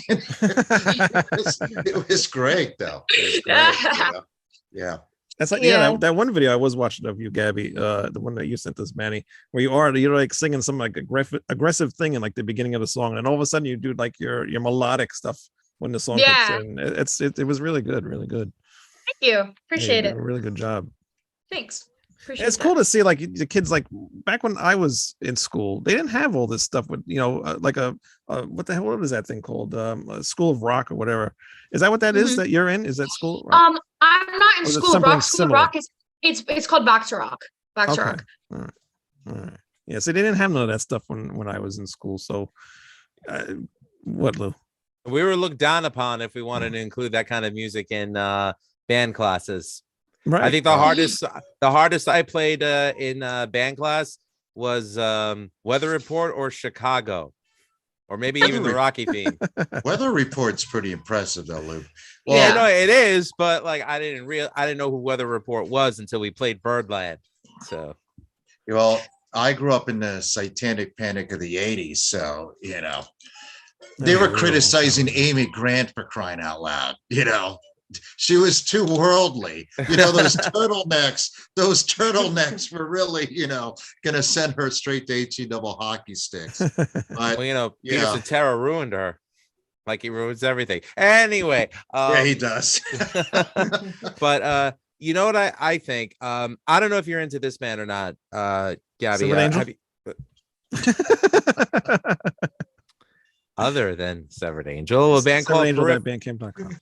it was great though. It was great, you know? Yeah. That's like, Yeah. that one video I was watching of you, Gabby, the one that you sent us, Manny, where you're like singing some like aggressive thing in like the beginning of the song, and all of a sudden you do like your melodic stuff when the song kicks Yeah. in. It was really good, really good. Thank you. Yeah, you Appreciate did it. a really good job. Thanks. Appreciate It's cool to see like the kids, like back when I was in school, they didn't have all this stuff with, you know, like what the hell, what is that thing called? A School of Rock or whatever. Is that what that is Mhm. that you're in? Is that School of Rock? I'm not in Or is it School of something Rock. School of similar? Rock is it's called Back to Rock. Back to Rock. All right. All right. Yeah, so they didn't have none of that stuff when I was in school. So what, Lou? We were looked down upon if we wanted to include that kind of music in band classes. Right. I think the hardest I played in band class was Weather Report or Chicago, or maybe even the Rocky theme. Weather Report's pretty impressive though, Lou. Well, Yeah. no, it is, but like I didn't know who Weather Report was until we played Birdland. So, Well, I grew up in the satanic panic of the 80s, so you know. They were criticizing Amy Grant for crying out loud, you know. She was too worldly, you know. Those turtlenecks were really, you know, gonna send her straight to HE double hockey sticks. But well, you know, Peter yeah. Cetera ruined her, like he ruins everything. Anyway, Yeah, he does. but you know what I think? I don't know if you're into this band or not, Gabby. Severed Angel? Other than Severed Angel, a band Severed called Angel Periphery. at Bandcamp.com.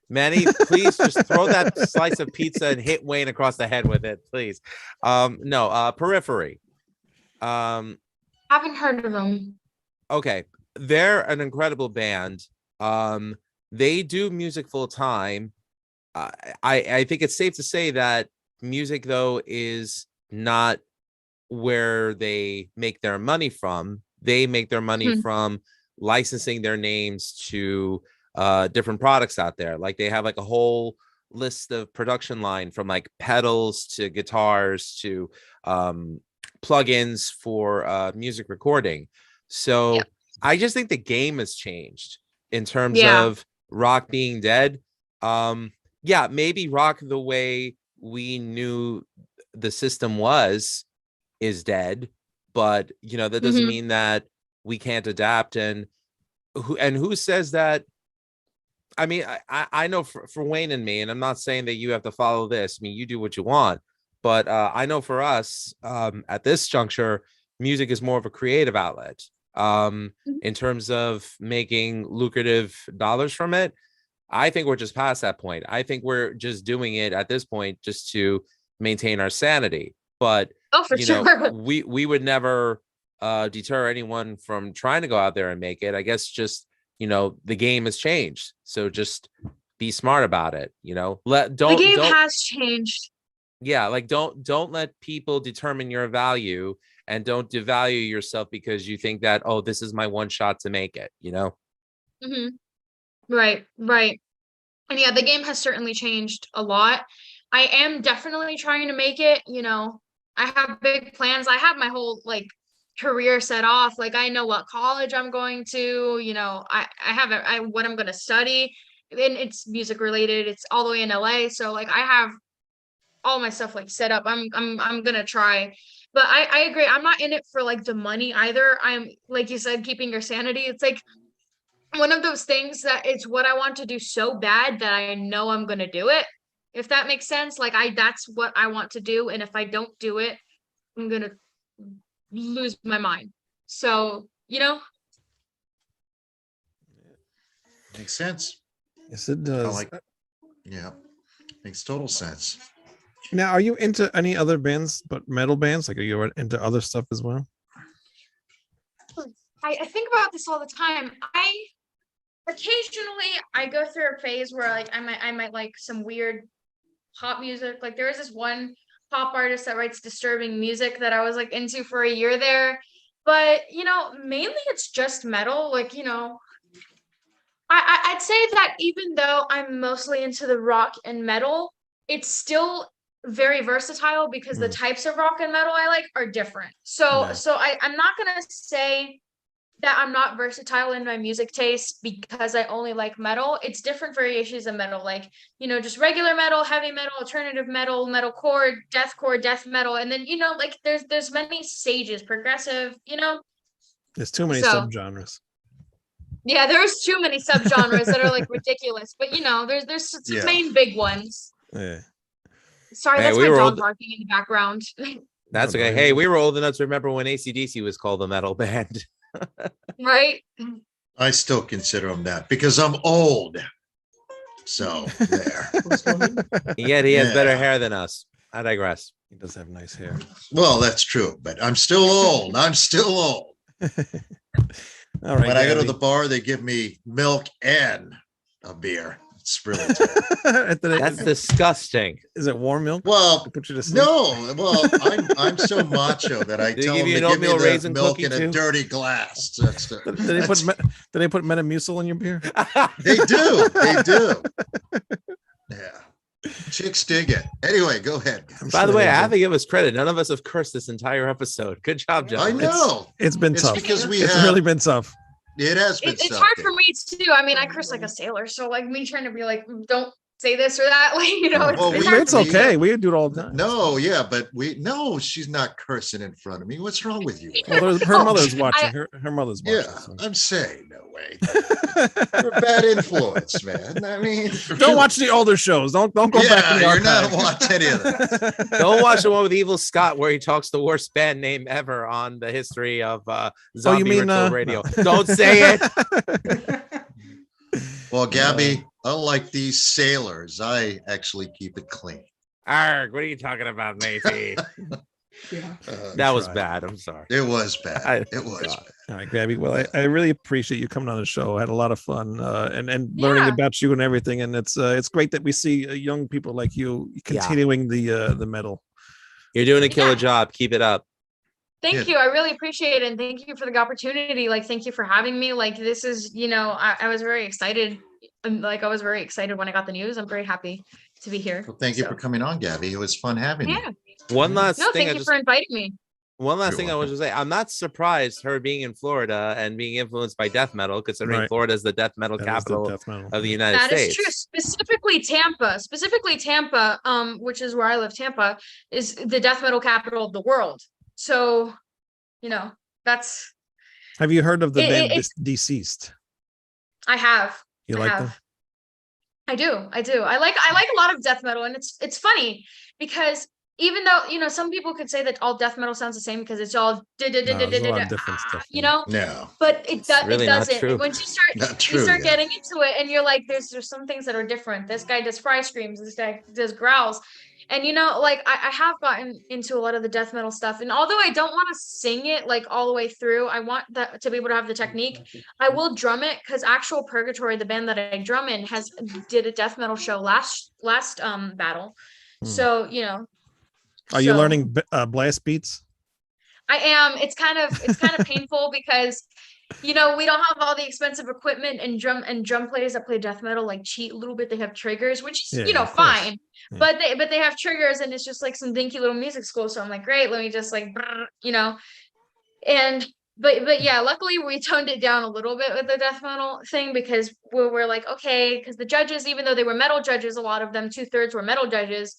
Manny, please just throw that slice of pizza and hit Wayne across the head with it, please. No, Periphery. Haven't heard of them. Okay, they're an incredible band. They do music full time. I think it's safe to say that music, though, is not where they make their money from. They make their money from licensing their names to different products out there. Like they have like a whole list of production line, from like pedals to guitars to plugins for music recording. So I just think the game has changed in terms of rock being dead. Maybe rock the way we knew the system is dead, but you know, that doesn't mean that we can't adapt. And who says that? I mean, I know for Wayne and me, and I'm not saying that you have to follow this. I mean, you do what you want, but I know for us at this juncture, music is more of a creative outlet. In terms of making lucrative dollars from it, I think we're just past that point. I think we're just doing it at this point just to maintain our sanity. But you know, we would never deter anyone from trying to go out there and make it. I guess just, you know, the game has changed, so just be smart about it. You know, the game has changed. Yeah, like don't let people determine your value, and don't devalue yourself because you think that, oh, this is my one shot to make it. You know. Right. And yeah, the game has certainly changed a lot. I am definitely trying to make it. You know, I have big plans. I have my whole like career set off. Like I know what college I'm going to, you know, I have what I'm going to study, and it's music related. It's all the way in LA. So like I have all my stuff like set up. I'm going to try, but I agree. I'm not in it for like the money either. I'm, like you said, keeping your sanity. It's like one of those things that it's what I want to do so bad that I know I'm going to do it. If that makes sense. Like that's what I want to do. And if I don't do it, I'm going to lose my mind. So, you know, Makes sense. Yes, it does. Yeah, makes total sense. Now, are you into any other bands but metal bands? Like, are you into other stuff as well? I think about this all the time. Occasionally go through a phase where like I might like some weird pop music. Like there is this one pop artist that writes disturbing music that I was like into for a year there. But you know, mainly it's just metal. Like, you know, I'd say that even though I'm mostly into the rock and metal, it's still very versatile because the types of rock and metal I like are different. So I'm not gonna say that I'm not versatile in my music taste because I only like metal. It's different variations of metal, like, you know, just regular metal, heavy metal, alternative metal, metalcore, death metal, and then, you know, like there's many stages, progressive, you know. There's too many So- subgenres. Yeah, there's too many subgenres that are like ridiculous, but you know, there's some Yeah. main big ones. Yeah. Sorry, Hey, that's we my were dog old- barking in the background. That's No, okay. no, Hey, it's- we were old enough to remember when AC/DC was called a metal band. Right? I still consider them that because I'm old. So there. Yet he has better Yeah. hair than us. I digress. He does have nice hair. Well, that's true, but I'm still old. I'm still old. All right. When I go to Gabby. the bar, they give me milk and a beer. It's really terrible. That's disgusting. Is it warm milk? Well, To put you to sleep? no. Well, I'm so macho that I They tell give them you to an give me oatmeal the raisin milk cookie in a too? dirty glass. That's the, Did they put did they put Metamucil in your beer? they do. They do. Yeah. Chicks dig it. Anyway, go ahead. I'm By sure the way, they I do. have to give us credit. None of us have cursed this entire episode. Good job, I John. know. It's been It's tough. because we It's have really been tough. it has been It's hard something. for me too. I mean, I curse like a sailor, so like me trying to be like, don't say this or that, like, you know, Well, it's we- hard It's for me. okay. We do it all the time. No, yeah, but no, she's not cursing in front of me. What's wrong with you? Well, her Oh, mother's watching. I- Her mother's watching. Yeah, so. I'm saying no way. You're a bad influence, man. I mean, Don't watch the older shows. Don't go back Yeah, in the you're not archive. watch any of that. Don't watch the one with Evil Scott where he talks the worst band name ever on the history of zombie mean, ritual no. radio. Don't say it. Well, Gabby, unlike these sailors, I actually keep it clean. Arg, what are you talking about, matey? Yeah. That was tried. bad. I'm sorry. It was bad. I- It was God. bad. All right, Gabby. Well, I really appreciate you coming on the show. I had a lot of fun and learning Yeah. about you and everything. And it's great that we see young people like you continuing the metal. You're doing a killer Yeah. job. Keep it up. Thank Yeah. you. I really appreciate it. And thank you for the opportunity. Like, thank you for having me. Like, this is, you know, I was very excited. Like, I was very excited when I got the news. I'm very happy to be here. Well, thank you So, for coming on, Gabby. It was fun having Yeah. you. One last No, thing. thank you for inviting me. One last You're thing I welcome. want to say. I'm not surprised her being in Florida and being influenced by death metal, considering Right. Florida is the death metal That is the capital death metal. of the United That States. is true. Specifically Tampa, which is where I live. Tampa is the death metal capital of the world. So, you know, that's, Have you heard of the It- band it's- Deceased? I have. You I like have. them? I do. I like a lot of death metal, and it's funny because even though, you know, some people could say that all death metal sounds the same because it's all No, there's a lot of different stuff. you know, No, but it does really it not doesn't. true. Once you start not true. you start yeah. getting into it and you're like, there's some things that are different. This guy does fry screams, this guy does growls. And you know, like I have gotten into a lot of the death metal stuff. And although I don't want to sing it like all the way through, I want that to be able to have the technique. I will drum it because Actual Purgatory, the band that I drum in, did a death metal show last battle. Hmm. So, you know. Are you so learning blast beats? I am. It's kind of painful because, you know, we don't have all the expensive equipment, and drum players that play death metal like cheat a little bit. They have triggers, which is, Yeah, you know, of course. fine. Yeah. But they have triggers, and it's just like some dinky little music school. So I'm like, great, let me just like, brr, you know, and but yeah, luckily we toned it down a little bit with the death metal thing because we're like, okay, because the judges, even though they were metal judges, a lot of them 2/3 were metal judges.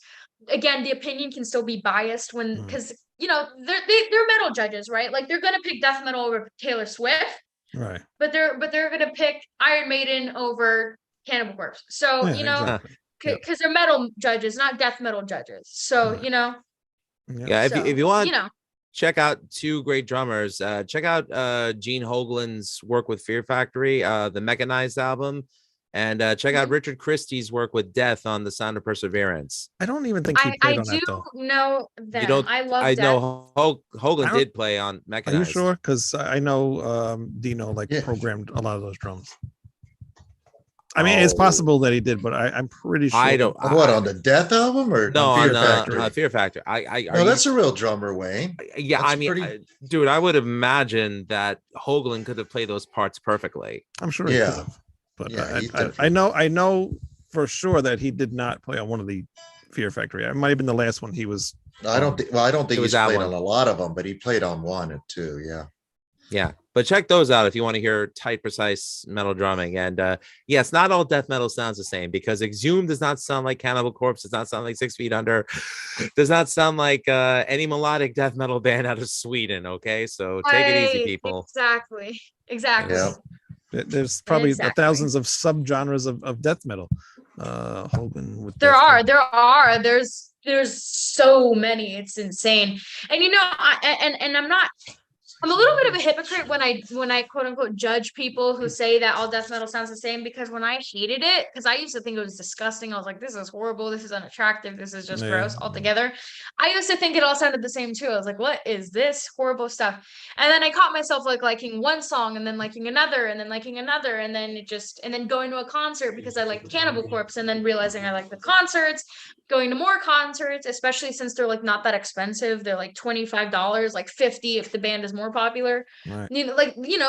Again, the opinion can still be biased when because you know they're metal judges, right? Like they're gonna pick death metal over Taylor Swift, Right. but they're gonna pick Iron Maiden over Cannibal Corpse. So Yeah, you know, exactly. Yep. because they're metal judges, not death metal judges. So Right. you know, Yeah, if so, you want, you know, check out two great drummers. Check out Gene Hoglan's work with Fear Factory, the Mechanized album, and check out Richard Christie's work with Death on the Sound of Perseverance. I don't even think he I played on do that though. know them. You don't? I love I Death. know Hoagland I don't- did play on Are Mechanized. you sure? Because I know Dino like Yeah. programmed a lot of those drums. I mean, it's Oh. possible that he did, but I'm pretty sure. I don't. What on the Death album or No, on Fear on Factory? Fear Factor. No, that's a real drummer, Wayne. Yeah, That's I mean, pretty- dude, I would imagine that Hoagland could have played those parts perfectly. I'm sure. He Yeah. could have. But Yeah, he I know for sure that he did not play on one of the Fear Factory. It might have been the last one he was. I don't think It was he's that played one. on a lot of them, but he played on one and two. Yeah. Yeah, but check those out if you want to hear tight, precise metal drumming. And yes, not all death metal sounds the same, because Exhumed does not sound like Cannibal Corpse, does not sound like 6 Feet Under, does not sound like any melodic death metal band out of Sweden. Okay, so take it easy, people. Exactly. Yeah. There's probably Exactly. thousands of subgenres of death metal. Hogan with There death are, metal. there's so many. It's insane. And I'm a little bit of a hypocrite when I quote unquote judge people who say that all death metal sounds the same, because when I hated it, because I used to think it was disgusting. I was like, this is horrible, this is unattractive, this is just Yeah. gross altogether. I used to think it all sounded the same too. I was like, what is this horrible stuff? And then I caught myself like liking one song and then liking another and then liking another, and then going to a concert because I liked Cannibal Corpse, and then realizing I like the concerts, going to more concerts, especially since they're like not that expensive. They're like $25, like $50 if the band is more popular. Right.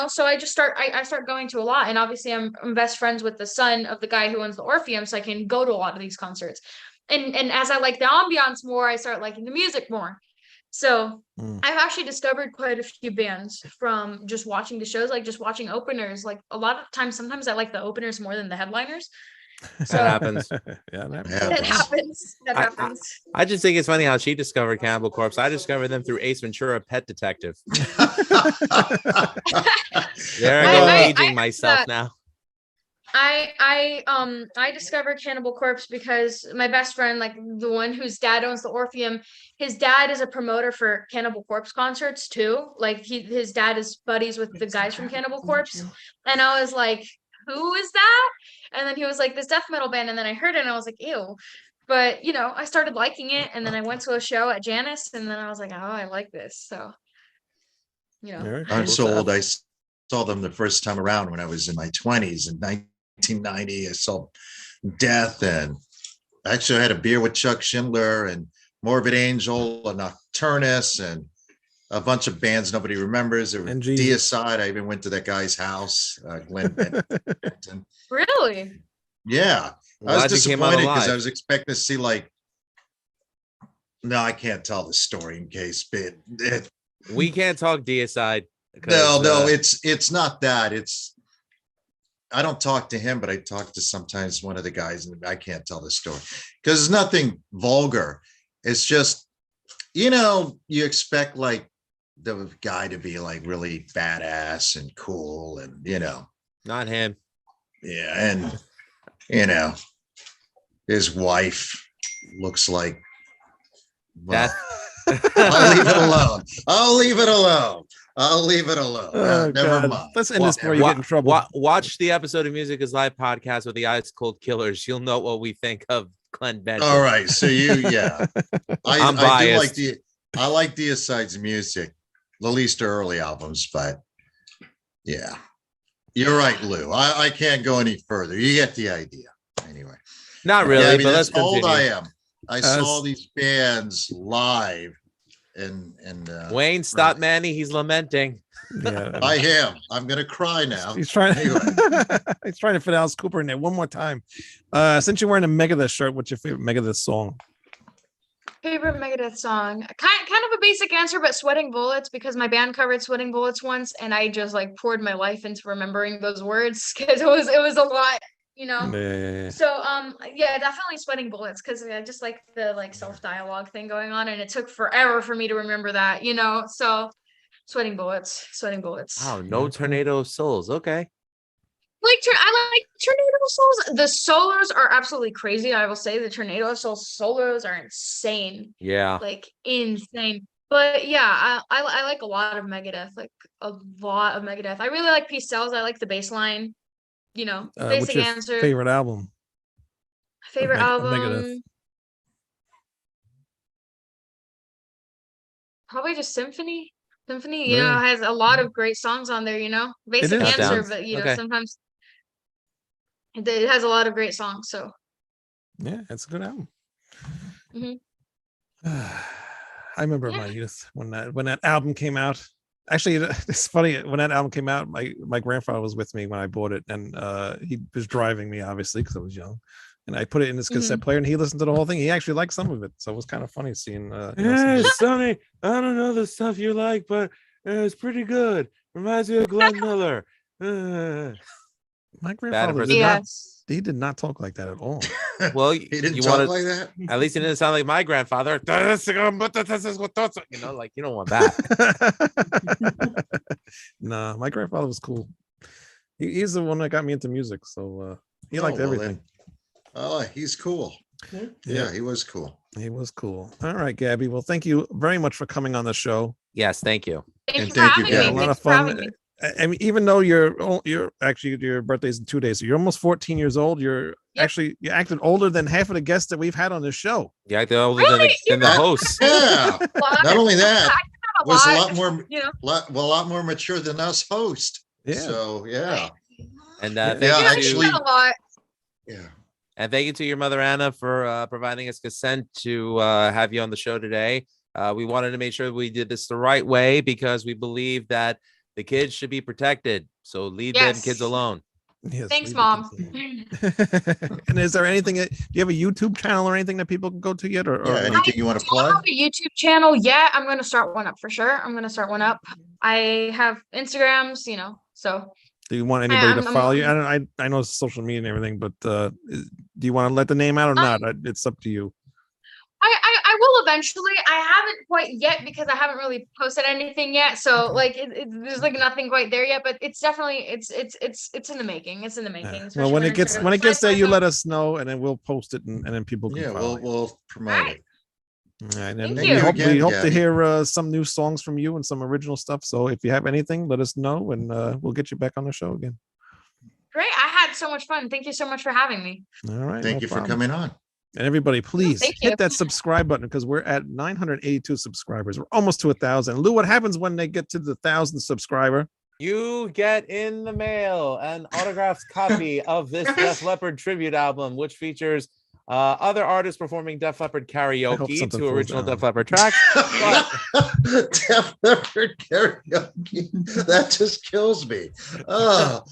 So I start going to a lot, and obviously I'm best friends with the son of the guy who owns the Orpheum, so I can go to a lot of these concerts. And as I like the ambiance more, I start liking the music more. So I've actually discovered quite a few bands from just watching the shows, like just watching openers. Like a lot of times, sometimes I like the openers more than the headliners. So That happens. Yeah, that that happens. That I- happens. I just think it's funny how she discovered Cannibal Corpse. I discovered them through Ace Ventura: Pet Detective. There I go, I aging heard myself that. now. I discovered Cannibal Corpse because my best friend, like the one whose dad owns the Orpheum, his dad is a promoter for Cannibal Corpse concerts too. Like his dad is buddies with the guys from Cannibal Corpse, and I was like, who is that? And then he was like, this death metal band, and then I heard it and I was like, ew. But I started liking it, and then I went to a show at Janice, and then I was like, oh, I like this. So Very I'm cool so stuff. old. I saw them the first time around when I was in my 20s in 1990. I saw Death, and actually I had a beer with Chuck Schindler and Morbid Angel and Nocturnus and a bunch of bands nobody remembers. There was And Jesus. Deicide. I even went to that guy's house, Glenn Benton. really, Yeah. I was Glad you came out disappointed because I alive. was expecting to see no, I can't tell the story in case, but We can't talk deicide. no, it's not that. I don't talk to him, but I talk to sometimes one of the guys, and I can't tell the story because it's nothing vulgar. It's just, you expect like the guy to be like really badass and cool, and Not him. yeah, and his wife looks like. Well, I'll leave it alone. Oh, Never God. mind. Let's end this before you get in trouble. Watch the episode of Music is Live podcast with the Ice Cold Killers. You'll know what we think of Glenn Benton. All right, so yeah, I'm I do biased. I like Deicide's music, at least early albums, but yeah, you're right, Lou. I can't go any further. You get the idea. Anyway, Not really, yeah, I mean, but let's that's how old I continue. am. I saw these bands live, and Wayne, stop Manny. He's lamenting. Yeah, I am. I'm gonna cry now. he's trying. Anyway. He's trying to fit Alice Cooper in there one more time. Since you're wearing a Megadeth shirt, what's your favorite Megadeth song? favorite Megadeth song? Kind of a basic answer, but Sweating Bullets, because my band covered Sweating Bullets once, and I just like poured my life into remembering those words because it was a lot. Yeah. So yeah, definitely Sweating Bullets, because I just like the self dialogue thing going on, and it took forever for me to remember that, so Sweating Bullets. Wow, no Tornado of Souls. Okay. I like Tornado of Souls. The solos are absolutely crazy. I will say the Tornado of Souls solos are insane, Yeah. like insane. But yeah, I like a lot of Megadeth, I really like Peace Cells. I like the bass line. What's Basic your answer. favorite album? Favorite of album. Megadeth? Probably just Symphony. Symphony, Really? has a lot of great songs on there, Basic is. answer, Downs. but Okay. sometimes it has a lot of great songs. So Yeah, it's a good album. Mhm. I remember Yeah. my youth when that album came out. Actually, it's funny when that album came out. My grandfather was with me when I bought it, and he was driving me obviously because I was young. And I put it in his cassette player, and he listened to the whole thing. He actually liked some of it, so it was kind of funny seeing. Yeah, Sonny, I don't know the stuff you like, but it's pretty good. Reminds me of Glenn Miller. My grandfather he did not talk like that at all. Well, he didn't talk like that. At least he didn't sound like my grandfather. You know, like you don't want that. No, my grandfather was cool. He's the one that got me into music, so he liked everything. Oh, he's cool. Yeah, he was cool. He was cool. All right, Gabby. Well, thank you very much for coming on the show. Yes, thank you. Thank you for having me. A lot of fun. I mean, even though you're actually your birthday's in 2 days, so you're almost 14 years old. You're actually you acted older than half of the guests that we've had on this show. You acted older than the host. Yeah. Not only that, was a lot more, a lot more mature than us host. Yeah. So yeah. And and thank you to your mother Anna for providing us consent to have you on the show today. We wanted to make sure we did this the right way because we believe that the kids should be protected. So leave them kids alone. Yes, thanks, Mom. And is there anything? Do you have a YouTube channel or anything that people can go to yet? Or anything you want to plug? I don't have a YouTube channel yet. I'm going to start one up for sure. I have Instagrams, so. Do you want anybody to follow you? I know social media and everything, but do you want to let the name out or not? It's up to you. I will eventually. I haven't quite yet because I haven't really posted anything yet. So like there's like nothing quite there yet, but it's definitely it's in the making. It's in the making. Yeah. Well, when it gets there, you let us know, and then we'll post it, and then people can. Yeah, we'll promote it. All right, and we hope to hear some new songs from you and some original stuff. So if you have anything, let us know, and we'll get you back on the show again. Great! I had so much fun. Thank you so much for having me. All right, thank you for coming on. And everybody, please hit that subscribe button because we're at 982 subscribers. We're almost to 1,000. Lou, what happens when they get to the 1,000th subscriber? You get in the mail an autographed copy of this Def Leppard tribute album, which features other artists performing Def Leppard karaoke to original Def Leppard tracks. Def Leppard karaoke. That just kills me. Oh.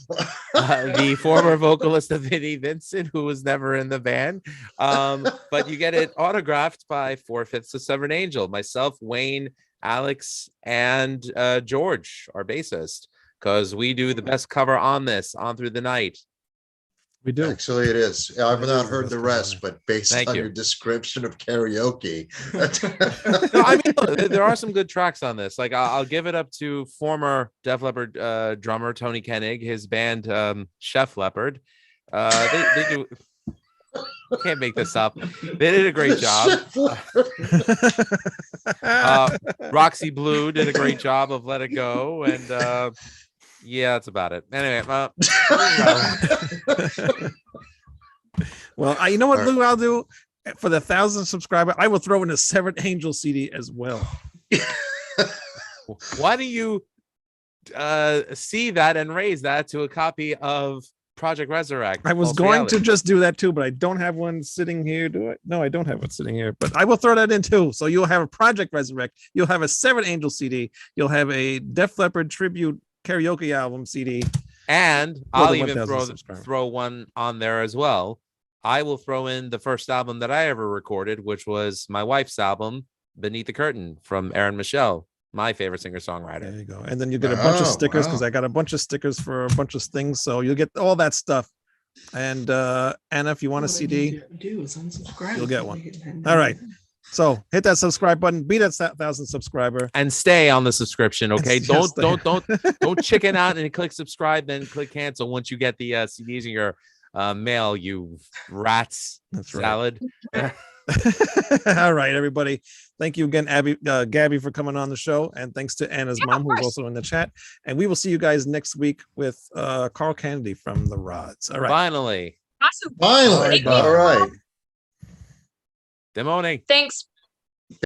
The former vocalist of Vinnie Vincent, who was never in the band. But you get it autographed by 4/5 of Severed Angel, myself, Wayne, Alex, and George, our bassist, because we do the best cover on this, On Through the Night. We do. Actually, it is. I've not heard the rest, but based on your description of karaoke. No, I mean, there are some good tracks on this. Like, I'll give it up to former Def Leppard drummer Tony Koenig, his band Chef Leopard. They do. Can't make this up. They did a great job. Roxy Blue did a great job of Let It Go, and yeah, that's about it. Anyway, well, you know what, Lou? I'll do for the 1,000 subscriber. I will throw in a Severed Angel CD as well. Why do you see that and raise that to a copy of Project Resurrect? I was going to just do that too, but I don't have one sitting here. Do I? No, I don't have one sitting here, but I will throw that in too. So you'll have a Project Resurrect. You'll have a Severed Angel CD. You'll have a Def Leppard tribute karaoke album CD. And I'll even throw one on there as well. I will throw in the first album that I ever recorded, which was my wife's album, Beneath the Curtain, from Erin Michelle, my favorite singer-songwriter. There you go. And then you get a bunch of stickers because I got a bunch of stickers for a bunch of things. So you'll get all that stuff. And Anna, if you want a CD, you'll get one. All right. So hit that subscribe button, beat that 1,000 subscriber, and stay on the subscription. Okay, don't chicken out and click subscribe, then click cancel once you get the CDs in your mail. You rats. That's salad. Right. All right, everybody. Thank you again, Gabby, for coming on the show, and thanks to Anna's mom, who's also in the chat. And we will see you guys next week with Carl Kennedy from the Rods. All right. Finally. Awesome. Finally. All right. Good morning. Thanks.